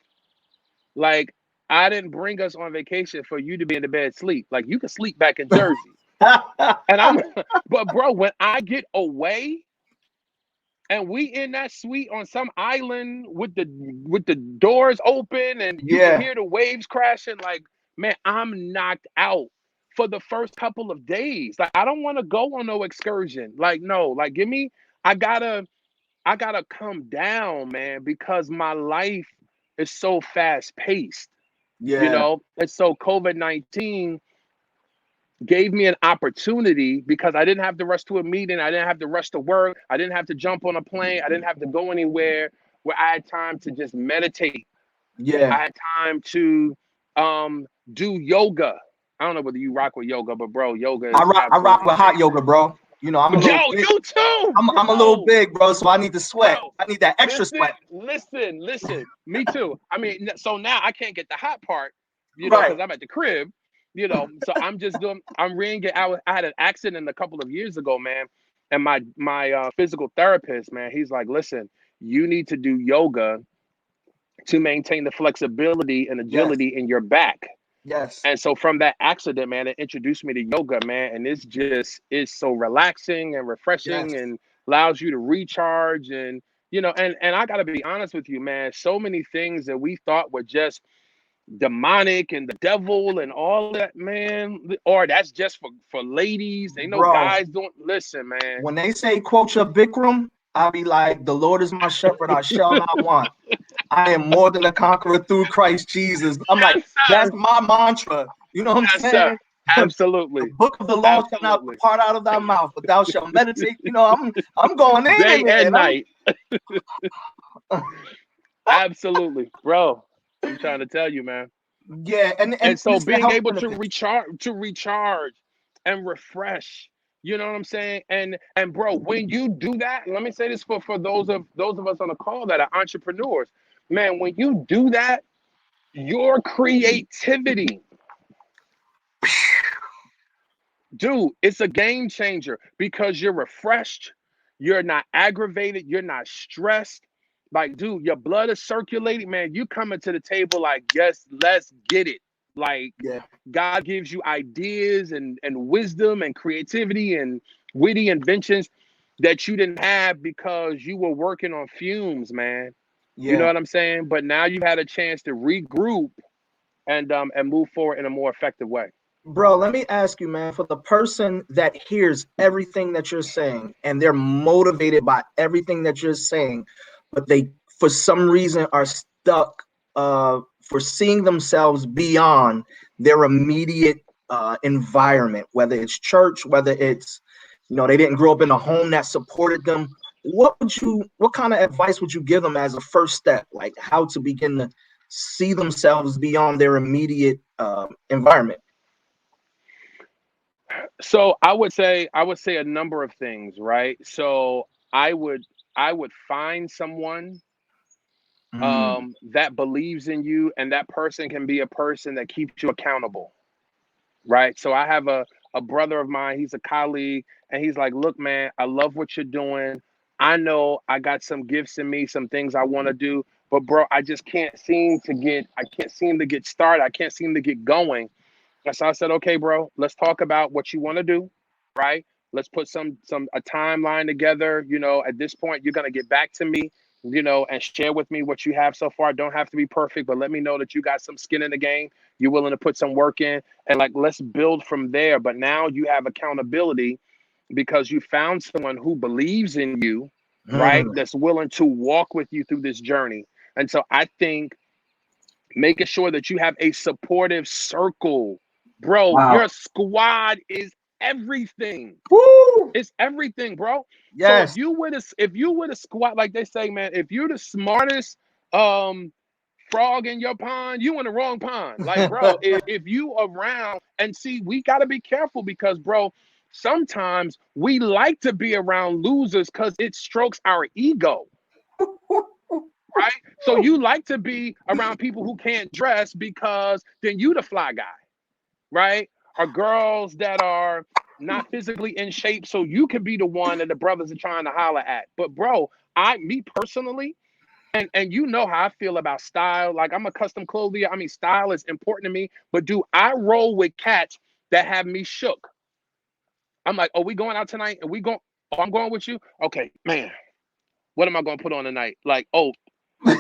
I didn't bring us on vacation for you to be in the bed sleep. Like, you can sleep back in Jersey. And I'm, but bro, when I get away, and we in that suite on some island with the doors open and you can Yeah. hear the waves crashing, like, man, I'm knocked out for the first couple of days. Like, I don't want to go on no excursion. Like, no, like, give me, I gotta come down, man, because my life is so fast paced, Yeah. and so COVID-19 gave me an opportunity because I didn't have to rush to a meeting. I didn't have to rush to work. I didn't have to jump on a plane. I didn't have to go anywhere, where I had time to just meditate. I Yeah. had time to do yoga. I don't know whether you rock with yoga, but bro, yoga I is rock. I rock absolutely with hot amazing. yoga, bro. I'm a Yo, little big. you too, I'm a little bro. big, bro. So I need to sweat. Bro, I need that extra listen, sweat. listen. Me too. So now I can't get the hot part, Right. because I'm at the crib, So I'm just doing. I'm ringing. I had an accident a couple of years ago, man, and my physical therapist, man, he's like, listen, you need to do yoga to maintain the flexibility and Yes. agility in your back. Yes. And so from that accident, man, it introduced me to yoga, man, and it's so relaxing and refreshing Yes. and allows you to recharge and You know, and I gotta be honest with you, man. So many things that we thought were just demonic and the devil and all that, man. Or that's just for ladies. They know Bro, guys don't listen, man. when they say quote your Bikram, I'll be like, the Lord is my shepherd, I shall not want. I am more than a conqueror through Christ Jesus. I'm like, Yes, that's sir. my mantra. You know what I'm Yes, sir. saying? The Absolutely. book of the law shall not Absolutely. depart out of thy mouth, but thou shalt meditate. You know, I'm going in Day there. and And night. I'm Absolutely. Bro, I'm trying to tell you, man. yeah, and And so listen, the being health able benefits. to recharge and refresh, you know what I'm saying? And bro, when you do that, let me say this for those of us on the call that are entrepreneurs, man, when you do that, your creativity, dude, it's a game changer because you're refreshed, you're not aggravated, you're not stressed. Like, dude, your blood is circulating, man. You coming to the table like, yes, let's get it. Like, Yeah, God gives you ideas and wisdom and creativity and witty inventions that you didn't have because you were working on fumes, man. You know yeah. what I'm saying? But now you had a chance to regroup and move forward in a more effective way. Bro, let me ask you, man, for the person that hears everything that you're saying and they're motivated by everything that you're saying, but they, for some reason, are stuck for seeing themselves beyond their immediate environment, whether it's church, whether it's, they didn't grow up in a home that supported them. What kind of advice would you give them as a first step, like how to begin to see themselves beyond their immediate environment? So I would say a number of things, right? So I would I would find someone Mm, that believes in you, and that person can be a person that keeps you accountable, right? So I have a brother of mine, he's a colleague, and he's like, look, man, I love what you're doing. I know I got some gifts in me, some things I want to do, but bro, I can't seem to get started. I can't seem to get going. And so I said, okay, bro, let's talk about what you want to do, right? Let's put some a timeline together. You know, at this point, you're gonna get back to me, and share with me what you have so far. Don't have to be perfect, but let me know that you got some skin in the game. You're willing to put some work in, and like let's build from there. But now you have accountability because you found someone who believes in you, right? mm, That's willing to walk with you through this journey. And so I think making sure that you have a supportive circle. Bro, wow. your squad is everything. Woo! It's everything, bro. So Yes. if you with a squad, like they say, man, if you're the smartest um frog in your pond, you in the wrong pond. Like, bro, if you around, and see, we gotta be careful because, bro, sometimes we like to be around losers because it strokes our ego, right? So you like to be around people who can't dress because then you the fly guy, right? Or girls that are not physically in shape, so you can be the one that the brothers are trying to holler at. But bro, me personally, and you know how I feel about style. Like I'm a custom clothier. I mean, style is important to me. But do I roll with cats that have me shook? I'm like, oh, we going out tonight? And we going? Oh, I'm going with you. Okay, man. What am I going to put on tonight? Like, oh,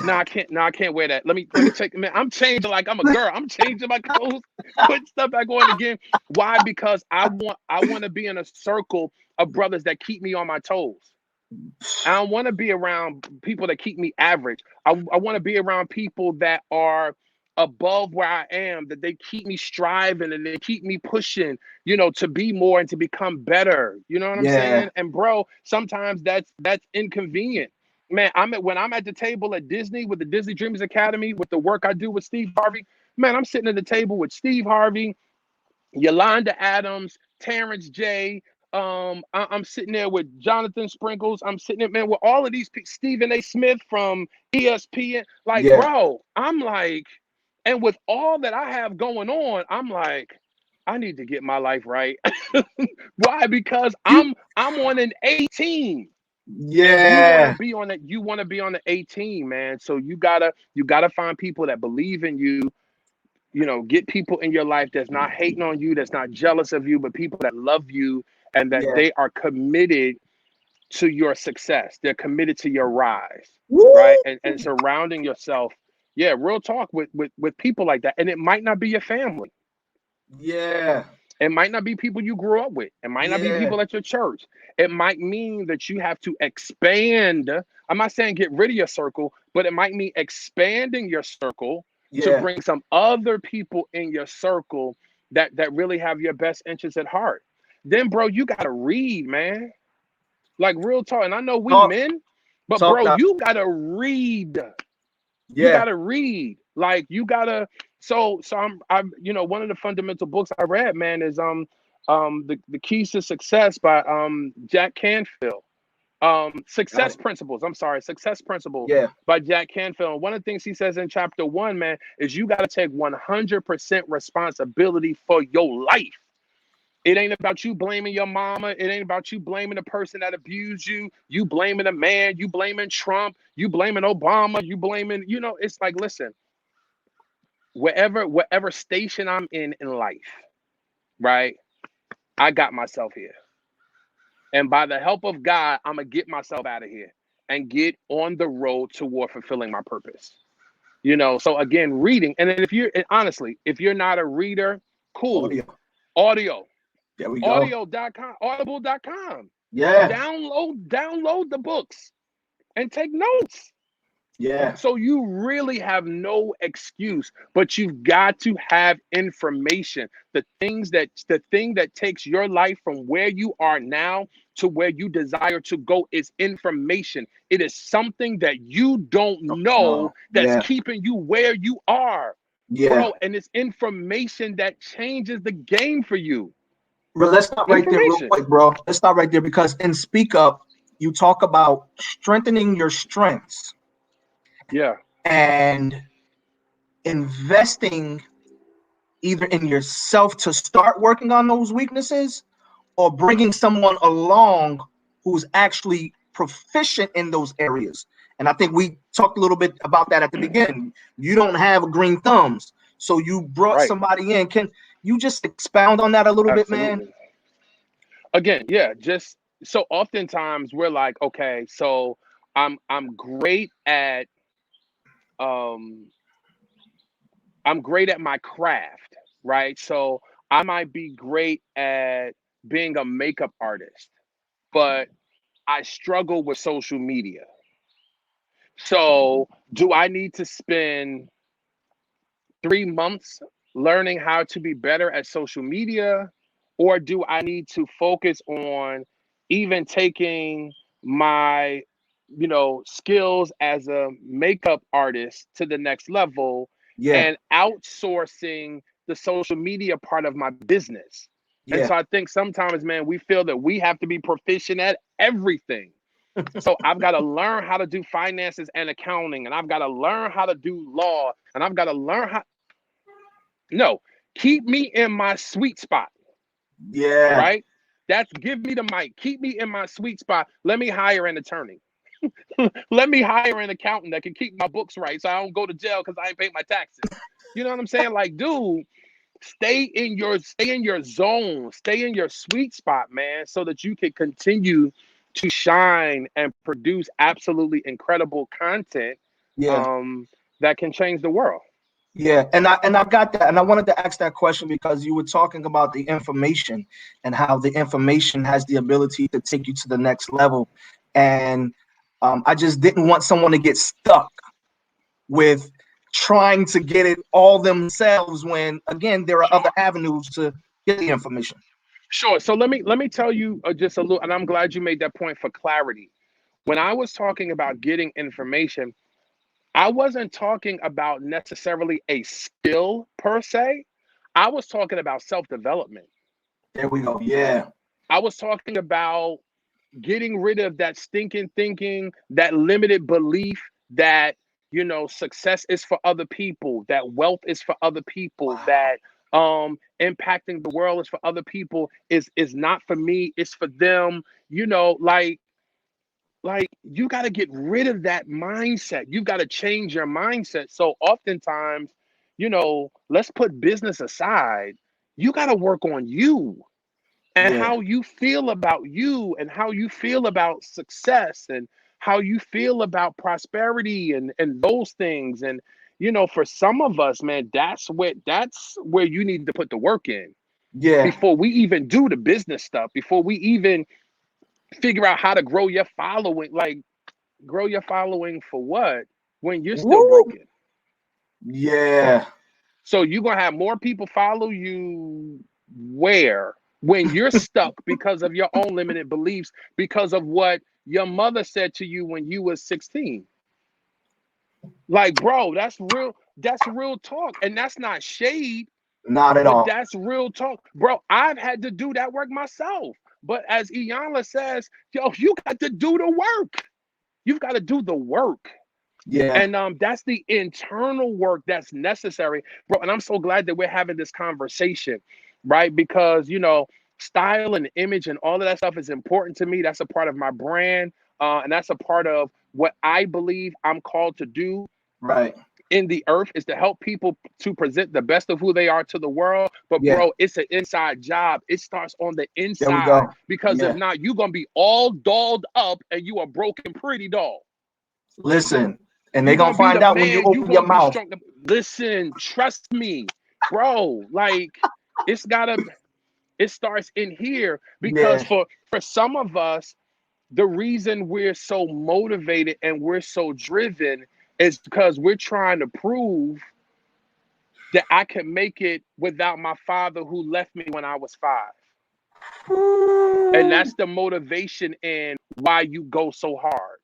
no, I can't. No, I can't wear that. Let me take. Man, I'm changing like I'm a girl. I'm changing my clothes, putting stuff back on again. Why? Because I want to be in a circle of brothers that keep me on my toes. I don't want to be around people that keep me average. I want to be around people that are above where I am, that they keep me striving and they keep me pushing, to be more and to become better. You know what I'm Yeah. saying? And bro, sometimes that's inconvenient. Man, when I'm at the table at Disney with the Disney Dreamers Academy, with the work I do with Steve Harvey, man, I'm sitting at the table with Steve Harvey, Yolanda Adams, Terrence J. I'm sitting there with Jonathan Sprinkles. I'm sitting there, man, with all of these people, Stephen A. Smith from ESPN. Like, Yeah. bro, I'm like, and with all that I have going on, I'm like, I need to get my life right. Why? Because You I'm on an 18. And you want to yeah. be on that, you want to be on the 18, man. So you gotta find people that believe in you. Get people in your life that's not hating on you, that's not jealous of you, but people that love you and that Yeah. they are committed to your success. They're committed to your rise, Woo! right? And surrounding yourself, yeah, real talk with people like that. And it might not be your family. Yeah. It might not be people you grew up with. It might not be Yeah. people at your church. It might mean that you have to expand. I'm not saying get rid of your circle, but it might mean expanding your circle to Yeah. bring some other people in your circle that really have your best interests at heart. Then, bro, you gotta read, man. Like real talk. And I know we Talk. men, but Talk bro, now. you gotta read. You Yeah. gotta read. Like you gotta. So I'm one of the fundamental books I read, man, is the Keys to Success by Jack Canfield. Got Success it. Principles. I'm sorry, Success Principles Yeah. by Jack Canfield. And one of the things he says in chapter 1, man, is you got to take 100% responsibility for your life. It ain't about you blaming your mama. It ain't about you blaming the person that abused you. You blaming a man. You blaming Trump. You blaming Obama. You blaming, it's like, listen, whatever station I'm in life, right? I got myself here. And by the help of God, I'm going to get myself out of here and get on the road toward fulfilling my purpose. So again, reading. And then honestly, if you're not a reader, cool. Audio. Audio. There we go. Audio.com, audible.com. Yeah. Download the books and take notes. Yeah. So you really have no excuse, but you've got to have information. The thing that takes your life from where you are now to where you desire to go is information. It is something that you don't know No. that's Yeah. keeping you where you are, Yeah. bro. And it's information that changes the game for you. Bro, let's stop right there real Information. quick, bro. Let's stop right there because in Speak Up, you talk about strengthening your strengths Yeah. and investing either in yourself to start working on those weaknesses or bringing someone along who's actually proficient in those areas. And I think we talked a little bit about that at the beginning. You don't have green thumbs, so you brought Right. somebody in. Can you just expound on that a little bit, man? Absolutely. Again, yeah, just so oftentimes we're like, okay, so I'm great at um I'm great at my craft, right? So I might be great at being a makeup artist, but I struggle with social media. So do I need to spend 3 months learning how to be better at social media? Or do I need to focus on even taking my, skills as a makeup artist to the next level Yeah, and outsourcing the social media part of my business? And yeah, so I think sometimes, man, we feel that we have to be proficient at everything. So I've got to learn how to do finances and accounting, and I've got to learn how to do law, and I've got to learn how. No, keep me in my sweet spot, yeah, right? That's give me the mic. Keep me in my sweet spot. Let me hire an attorney. Let me hire an accountant that can keep my books right so I don't go to jail because I ain't paid my taxes. You know what I'm saying? Like, dude, stay in your zone, stay in your sweet spot, man, so that you can continue to shine and produce absolutely incredible content yeah, um, that can change the world. yeah. And I got that, and I wanted to ask that question because you were talking about the information and how the information has the ability to take you to the next level, and I just didn't want someone to get stuck with trying to get it all themselves when again there are other avenues to get the information. Sure. So let me tell you just a little, and I'm glad you made that point for clarity. When I was talking about getting information, I wasn't talking about necessarily a skill per se. I was talking about self-development. There we go. Yeah, I was talking about getting rid of that stinking thinking, that limited belief that, success is for other people, that wealth is for other people, wow. that impacting the world is for other people, is not for me, it's for them. Like you got to get rid of that mindset. You've got to change your mindset. So oftentimes, let's put business aside. You got to work on you. and Yeah. how you feel about you and how you feel about success and how you feel about prosperity and those things. And for some of us, man, that's where you need to put the work in Yeah. before we even do the business stuff, before we even figure out how to grow your following. Like, grow your following for what when you're still Woo. broken? Yeah. So you're gonna have more people follow you where when you're stuck because of your own limited beliefs, because of what your mother said to you when you was 16. Like, bro, that's real talk. And that's not shade, Not at but all. that's real talk. Bro, I've had to do that work myself. But as Iyanla says, yo, you got to do the work. You've got to do the work. Yeah. And that's the internal work that's necessary, bro. And I'm so glad that we're having this conversation, right? Because style and image and all of that stuff is important to me. That's a part of my brand, and that's a part of what I believe I'm called to do Right. in the earth, is to help people to present the best of who they are to the world. But Yeah. bro, it's an inside job. It starts on the There we inside, go. because if Yeah. not, you're gonna be all dolled up and you are broken pretty doll. Listen, and they're You're gonna gonna be the find out when you man. You're open your gonna be mouth. strong. Listen, trust me, bro. Like, it's gotta. It starts in here, because Yeah. for some of us, the reason we're so motivated and we're so driven is because we're trying to prove that I can make it without my father who left me when I was 5. And Woo. that's the motivation in why you go so hard.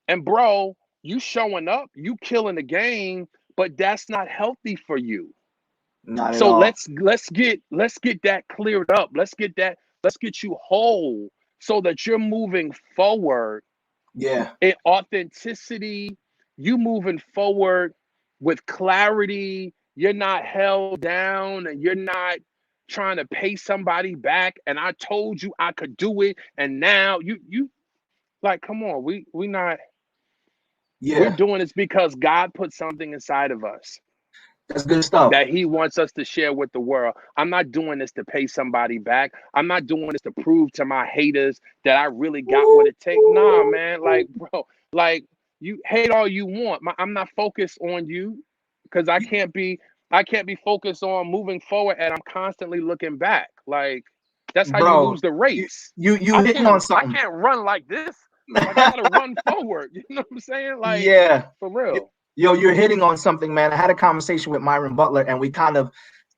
And bro, you showing up, you killing the game, but that's not healthy for you. Not at So all. let's get that cleared up. Let's get you whole so that you're moving forward Yeah. in authenticity. You moving forward with clarity. You're not held down and you're not trying to pay somebody back. And I told you I could do it. And now you like, come on, we not we're Yeah. doing this because God put something inside of us That's good stuff. that he wants us to share with the world. I'm not doing this to pay somebody back. I'm not doing this to prove to my haters that I really got what Woo. it takes. Nah, man. Like, bro, like, you hate all you want. I'm not focused on you, because I can't be focused on moving forward and I'm constantly looking back. Like, that's how you Bro, lose the you race. you you I hitting on can't I something. can't run like this. Like, I gotta run forward. You know what I'm saying? Like, Yeah. for real. Yo, you're hitting on something, man. I had a conversation with Myron Butler, and we kind of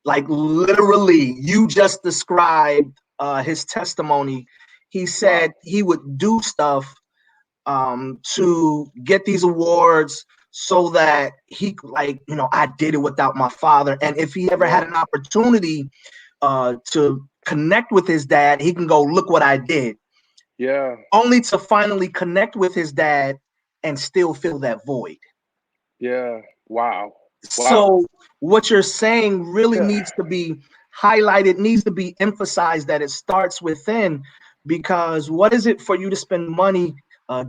like literally, you just described his testimony. He said Wow. he would do stuff to get these awards so that he, like, I did it without my father. And if he ever had Yeah. an opportunity to connect with his dad, he can go, look what I did, Yeah. only to finally connect with his dad and still fill that void. Yeah. Wow. Wow. So what you're saying really Yeah. needs to be highlighted, needs to be emphasized, that it starts within. Because what is it for you to spend money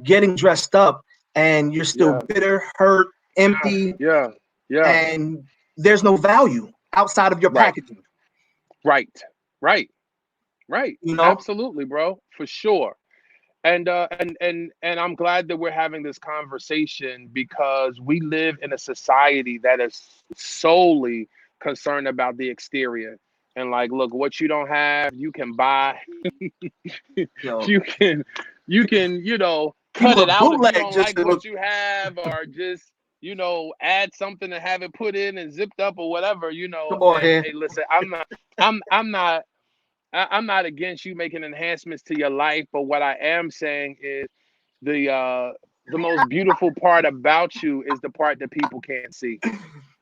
getting dressed up and you're still Yeah. bitter, hurt, empty, Yeah. Yeah. and there's no value outside of your Right. packaging, Right. Right. Right. you know? Absolutely, bro. For sure. And I'm glad that we're having this conversation, because we live in a society that is solely concerned about the exterior. And like, look, what you don't have, you can buy. Yo, you can people cut it are out if you bootleg don't just like to look. what you have, or just add something and have it put in and zipped up or whatever. Come on And here. hey, listen, I'm not against you making enhancements to your life, but what I am saying is the most beautiful part about you is the part that people can't see.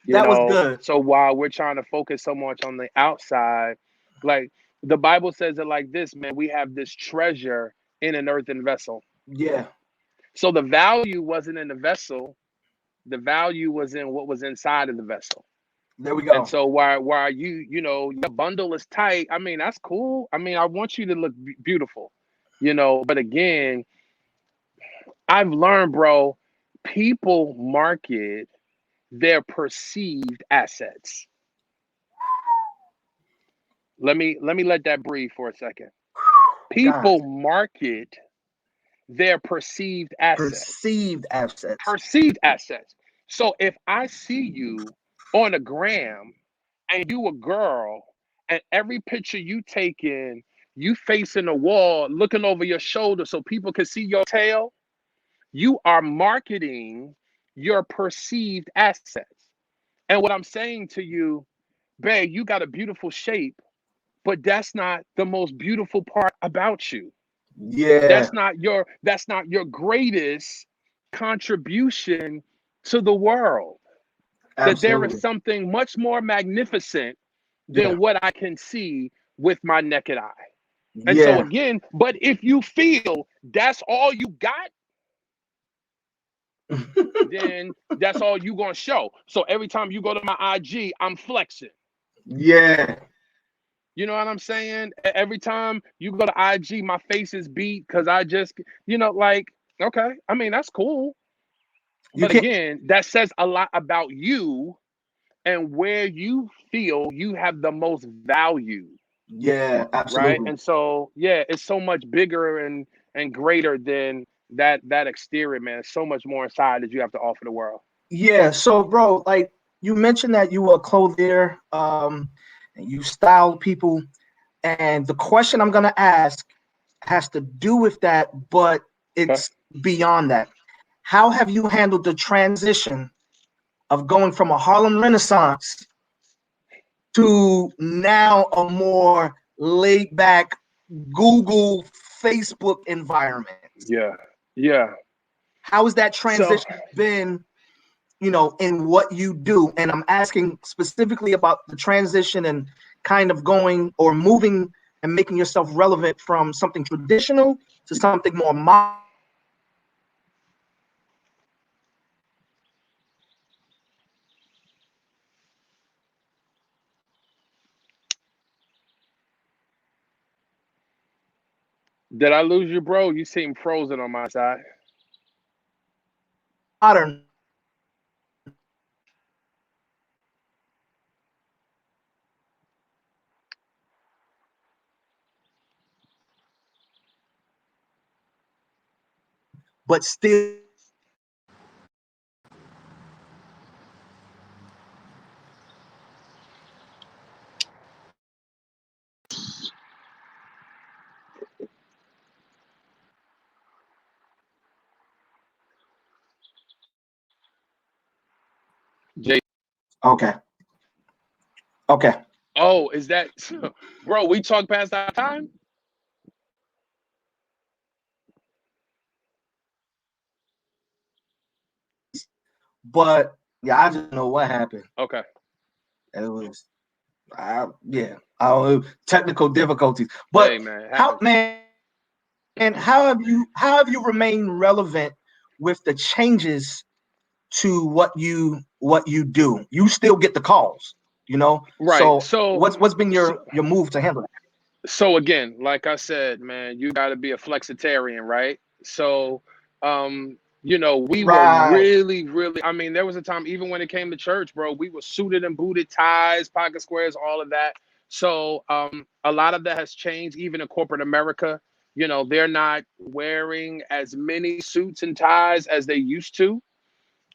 That was good. So while we're trying to focus so much on the outside, like, the Bible says it like this, man, we have this treasure in an earthen vessel. Yeah, So the value wasn't in the vessel, the value was in what was inside of the vessel. there we And go. so while your bundle is tight, I mean, that's cool. I mean, I want you to look beautiful, but again, I've learned, bro, people market their perceived assets. Let me let that breathe for a second. God, People market their perceived assets. perceived assets. Perceived assets. So if I see you on a gram and you a girl and every picture you taking, you facing a wall, looking over your shoulder so people can see your tail, you are marketing your perceived assets. And what I'm saying to you, babe, you got a beautiful shape, but that's not the most beautiful part about you. Yeah, That's not your greatest contribution to the world. That there is absolutely. something much more magnificent Yeah, than what I can see with my naked eye. And so yeah. again, but if you feel that's all you got, then that's all you gonna show. So every time you go to my IG, I'm flexing. Yeah, You know what I'm saying? Every time you go to IG, my face is beat because I just, like, okay, I mean, that's cool. you But can. again, that says a lot about you and where you feel you have the most value, Yeah, right? absolutely. And so, yeah, it's so much bigger and greater than that exterior, man. It's so much more inside that you have to offer the world. Yeah. So, bro, like you mentioned that you were a clothier, and you styled people, and the question I'm gonna ask has to do with that, but Okay. it's beyond that. How have you handled the transition of going from a Harlem Renaissance to now a more laid back Google, Facebook environment? Yeah. Yeah. How has that So transition been, in what you do? And I'm asking specifically about the transition and kind of going or moving and making yourself relevant from something traditional to something more modern. did I lose you, bro? You seem frozen on my side. But still, Jay. okay, okay. Oh, is that bro, we talked past our time? But yeah, I just know what happened. Okay. It was, yeah, technical difficulties. But Hey man, it how, happens. man, how have you remained relevant with the changes to what you do? You still get the calls, you know. Right. So what's been So your move to handle that? so again, like I said, man, you got to be a flexitarian, right? So, we were Right, really, really. I mean, there was a time, even when it came to church, bro, we were suited and booted, ties, pocket squares, all of that. So, a lot of that has changed, even in corporate America. They're not wearing as many suits and ties as they used to,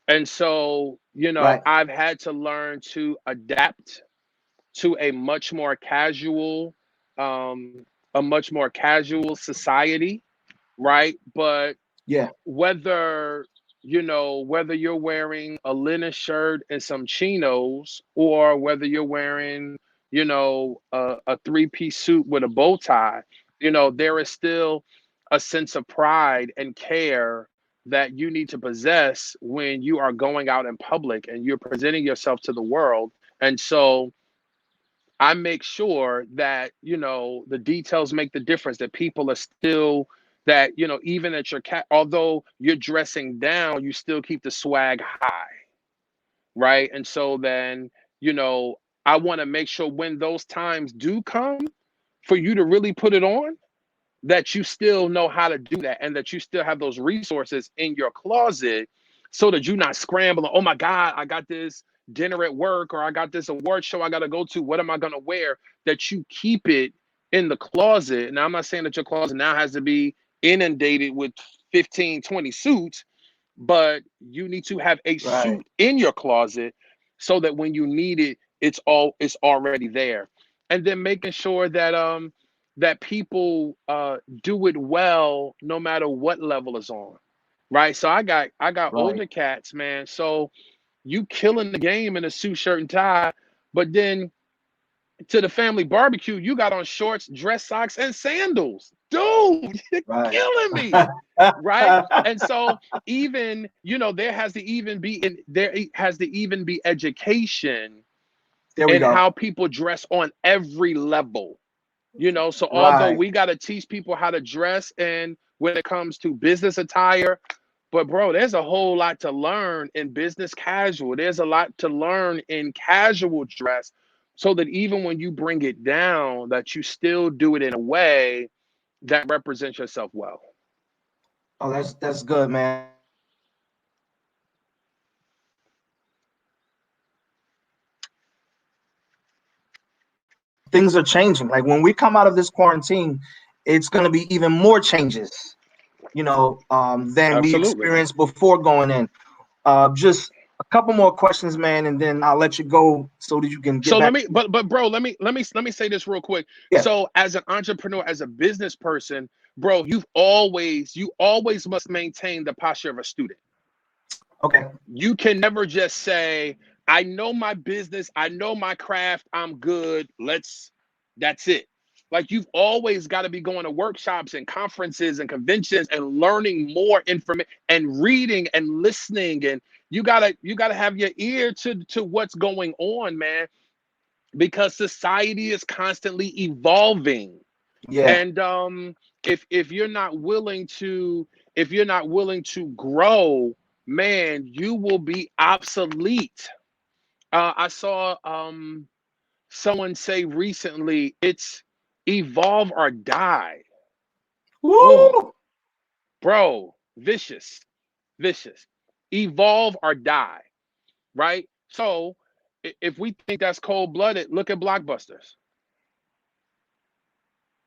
and so, right. I've had to learn to adapt to um, a much more casual society, right? But Yeah, whether you're wearing a linen shirt and some chinos, or whether you're wearing, a three-piece suit with a bow tie, there is still a sense of pride and care that you need to possess when you are going out in public and you're presenting yourself to the world. And so I make sure that, the details make the difference, that people are still, that, even at your although you're dressing down, you still keep the swag high, right? And so then, you know, I want to make sure when those times do come for you to really put it on, that you still know how to do that, and that you still have those resources in your closet, so that you're not scrambling. Oh my God, I got this. dinner at work, or I got this award show I got to go to. What am I going to wear? That you keep it in the closet. Now, I'm not saying that your closet now has to be inundated with 15, 20 suits, but you need to have a Right. suit in your closet so that when you need it, it's already there. And then making sure that that people do it well no matter what level is on. Right. So I got Right. older cats, man. So you killing the game in a suit, shirt, and tie, but then to the family barbecue, you got on shorts, dress socks, and sandals. Dude, you're Right. killing me. Right. And so even, there has to even be education There we in go. how people dress on every level. So although Right. we got to teach people how to dress and when it comes to business attire, but bro, there's a whole lot to learn in business casual. There's a lot to learn in casual dress so that even when you bring it down, that you still do it in a way that represents yourself well. Oh, that's good, man. Things are changing. Like when we come out of this quarantine, it's going to be even more changes, than we Absolutely. experienced before going in. Just a couple more questions, man, and then I'll let you go so that you can get So back. but bro, let me say this real quick. Yeah. So as an entrepreneur, as a business person, bro, you always must maintain the posture of a student. Okay. You can never just say, I know my business, I know my craft, I'm good. That's it. Like you've always got to be going to workshops and conferences and conventions and learning more information and reading and listening. And you gotta have your ear to what's going on, man, because society is constantly evolving. Yeah. And if you're not willing to grow, man, you will be obsolete. I saw someone say recently, it's evolve or die. Oh, Woo! bro, vicious, vicious. Evolve or die, right? So if we think that's cold blooded, look at blockbusters.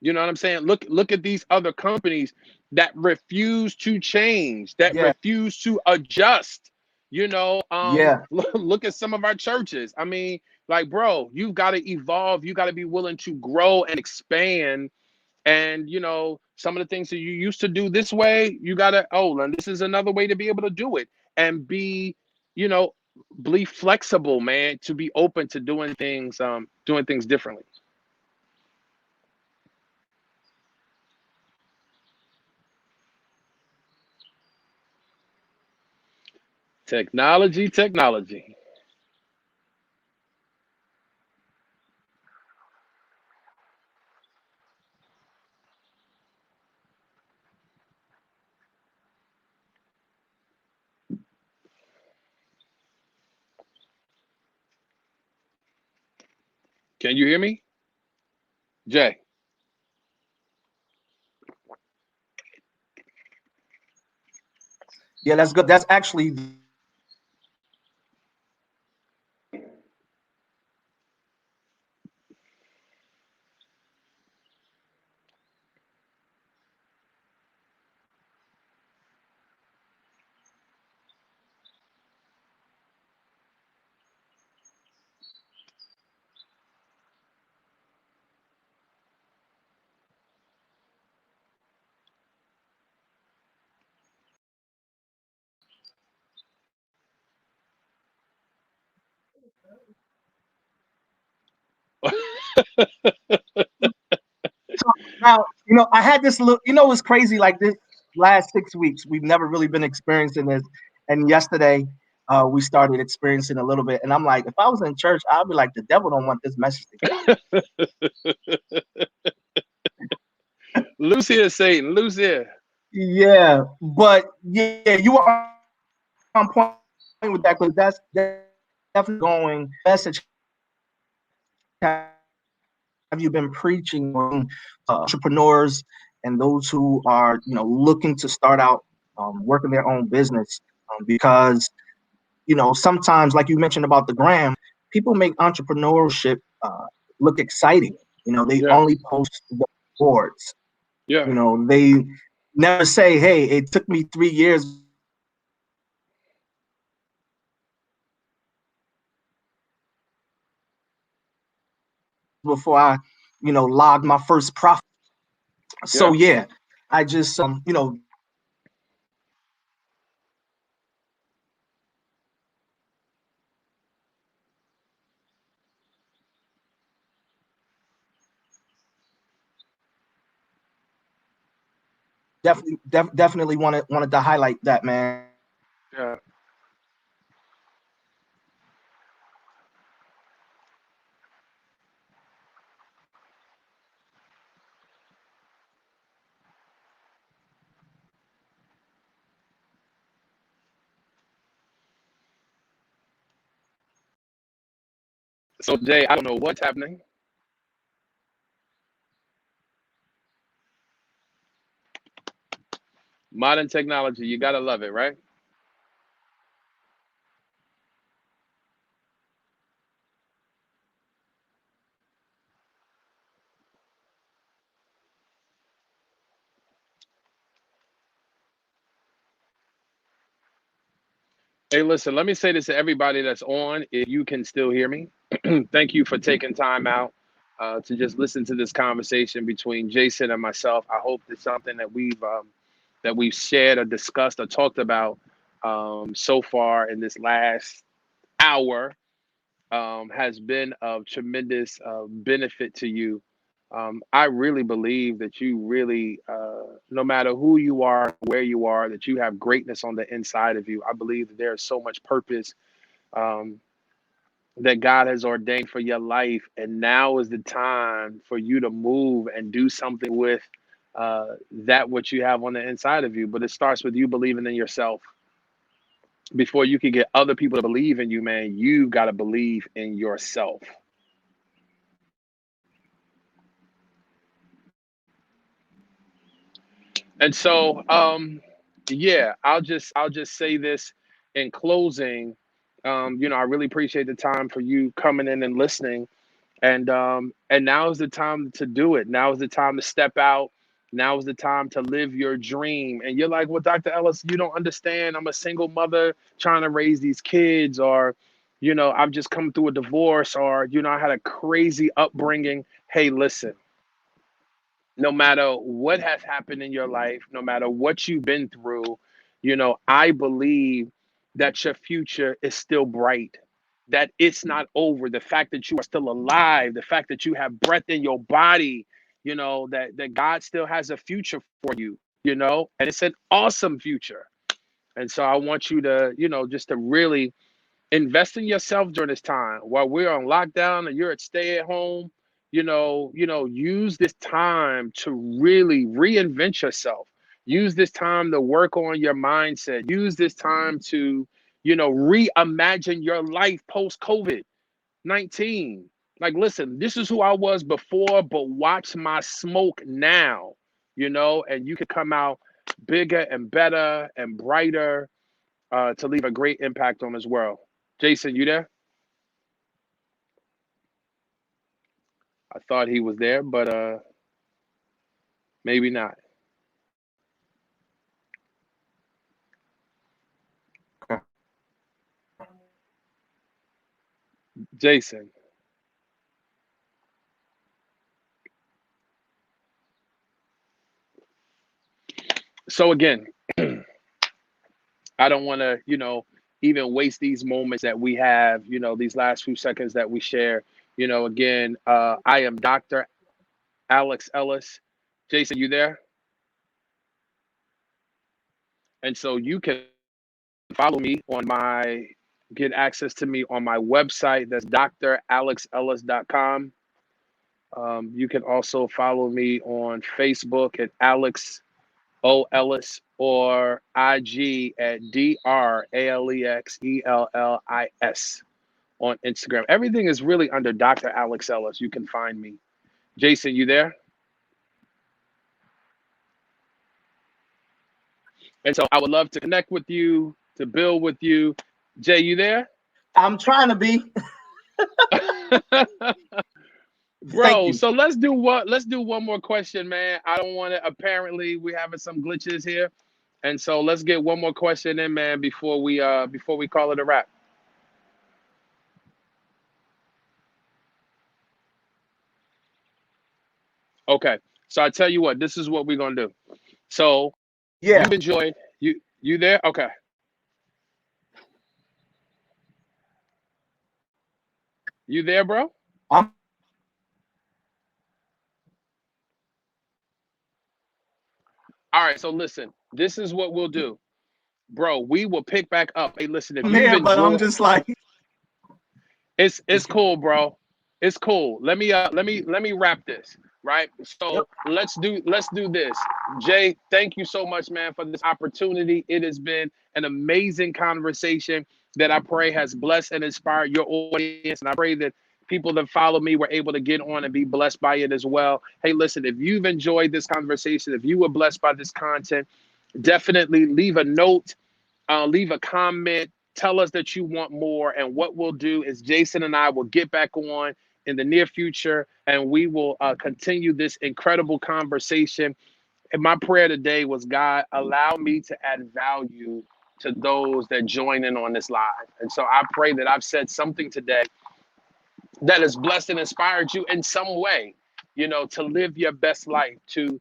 You know what I'm saying? Look at these other companies that refuse to change, that Yeah. refuse to adjust. Yeah. Look at some of our churches. I mean, like, bro, you've got to evolve. You got to be willing to grow and expand. And some of the things that you used to do this way, you gotta, and this is another way to be able to do it and you know, be flexible, man, to be open to doing things differently. Technology, technology. Can you hear me, Jay? Yeah, that's good. That's actually so now, I had this little, it's crazy like this last 6 weeks. We've never really been experiencing this. And yesterday, we started experiencing a little bit. And I'm like, if I was in church, I'd be like, the devil don't want this message to get out. Loose here, Satan. Loose here. Yeah. But yeah, you were on point with that because that's definitely going message have you been preaching on entrepreneurs and those who are looking to start out working their own business because sometimes, like you mentioned about the gram, people make entrepreneurship look exciting. They Yeah. only post the rewards. Yeah. They never say, hey, it took me 3 years before I, logged my first profit. So Yeah. yeah, I just definitely wanted to highlight that, man. Yeah. So Jay, I don't know what's happening. Modern technology, you gotta love it, right? Hey, listen, let me say this to everybody that's on. If you can still hear me, thank you for taking time out to just listen to this conversation between Jason and myself. I hope it's something that we've shared or discussed or talked about so far in this last hour has been of tremendous benefit to you. I really believe that you really, no matter who you are, where you are, that you have greatness on the inside of you. I believe that there is so much purpose um, that God has ordained for your life. And now is the time for you to move and do something with that what you have on the inside of you. But it starts with you believing in yourself. Before you can get other people to believe in you, man, you've got to believe in yourself. And so, yeah, I'll just say this in closing. I really appreciate the time for you coming in and listening. And now is the time to do it. Now is the time to step out. Now is the time to live your dream. And you're like, well, Dr. Ellis, you don't understand. I'm a single mother trying to raise these kids, or, I've just come through a divorce, or, I had a crazy upbringing. Hey, listen, no matter what has happened in your life, no matter what you've been through, I believe that your future is still bright, that it's not over. The fact that you are still alive, the fact that you have breath in your body, that God still has a future for you, and it's an awesome future. And so I want you to, just to really invest in yourself during this time while we're on lockdown and you're at stay at home. Use this time to really reinvent yourself. Use this time to work on your mindset. Use this time to reimagine your life post COVID-19. Like, listen, this is who I was before, but watch my smoke now. And you could come out bigger and better and brighter, to leave a great impact on this world. Jason, you there? I thought he was there, but maybe not. Jason. So again, I don't want to, even waste these moments that we have, these last few seconds that we share. Again, I am Dr. Alex Ellis. Jason, you there? And so you can follow me on get access to me on my website. That's dralexellis.com. You can also follow me on Facebook at Alex O Ellis, or IG at DRALEXELLIS on Instagram. Everything is really under Dr. Alex Ellis. You can find me. Jason, you there? And so I would love to connect with you, to build with you. Jay, you there? I'm trying to be. Thank Bro, you. so let's do one more question, man. I don't want to, apparently we having some glitches here. And so let's get one more question in, man, before we call it a wrap. Okay. So I tell you what, this is what we're gonna do. So Yeah. you've enjoyed you there? Okay. You there, bro? I'm All right, so listen, this is what we'll do. Bro, we will pick back up. Hey, listen, if you've here, but I'm enjoyed, just like, it's just cool, bro. It's cool. Let me wrap this, right? yep. So let's do this. Jay, thank you so much, man, for this opportunity. It has been an amazing conversation that I pray has blessed and inspired your audience. And I pray that people that follow me were able to get on and be blessed by it as well. Hey, listen, if you've enjoyed this conversation, if you were blessed by this content, definitely leave a note, leave a comment, tell us that you want more. And what we'll do is Jason and I will get back on in the near future and we will continue this incredible conversation. And my prayer today was, God, allow me to add value to those that join in on this live. And so I pray that I've said something today that has blessed and inspired you in some way, to live your best life, to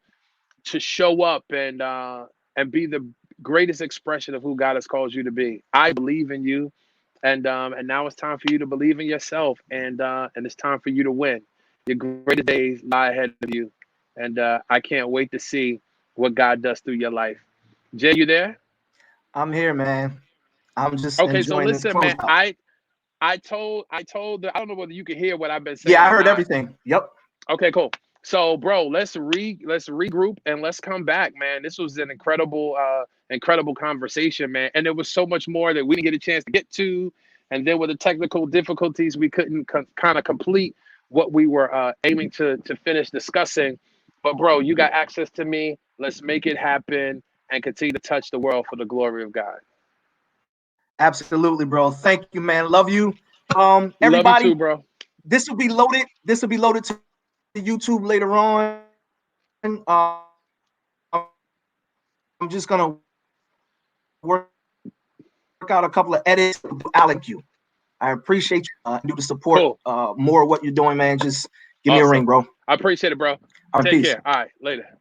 show up and be the greatest expression of who God has called you to be. I believe in you, and now it's time for you to believe in yourself, and it's time for you to win. Your greatest days lie ahead of you, and I can't wait to see what God does through your life. Jay, you there? I'm here, man. I'm just Okay, so enjoying this listen, man. closeout. I told. I don't know whether you can hear what I've been Yeah, saying I or heard not. everything. Yep. Okay, cool. So, bro, let's regroup and let's come back, man. This was an incredible conversation, man. And there was so much more that we didn't get a chance to get to, and there were the technical difficulties we couldn't kind of complete what we were aiming to finish discussing. But, bro, you got access to me. Let's make it happen and continue to touch the world for the glory of God. Absolutely, bro. Thank you, man. Love you. Love you too, Everybody, bro. this will be loaded. This will be loaded to YouTube later on. I'm just gonna work out a couple of edits. Alec, you. I appreciate you. Do the support Cool. more of what you're doing, man. Just give me a ring, Awesome. bro. I appreciate it, bro. All right, Take peace. care. All right, later.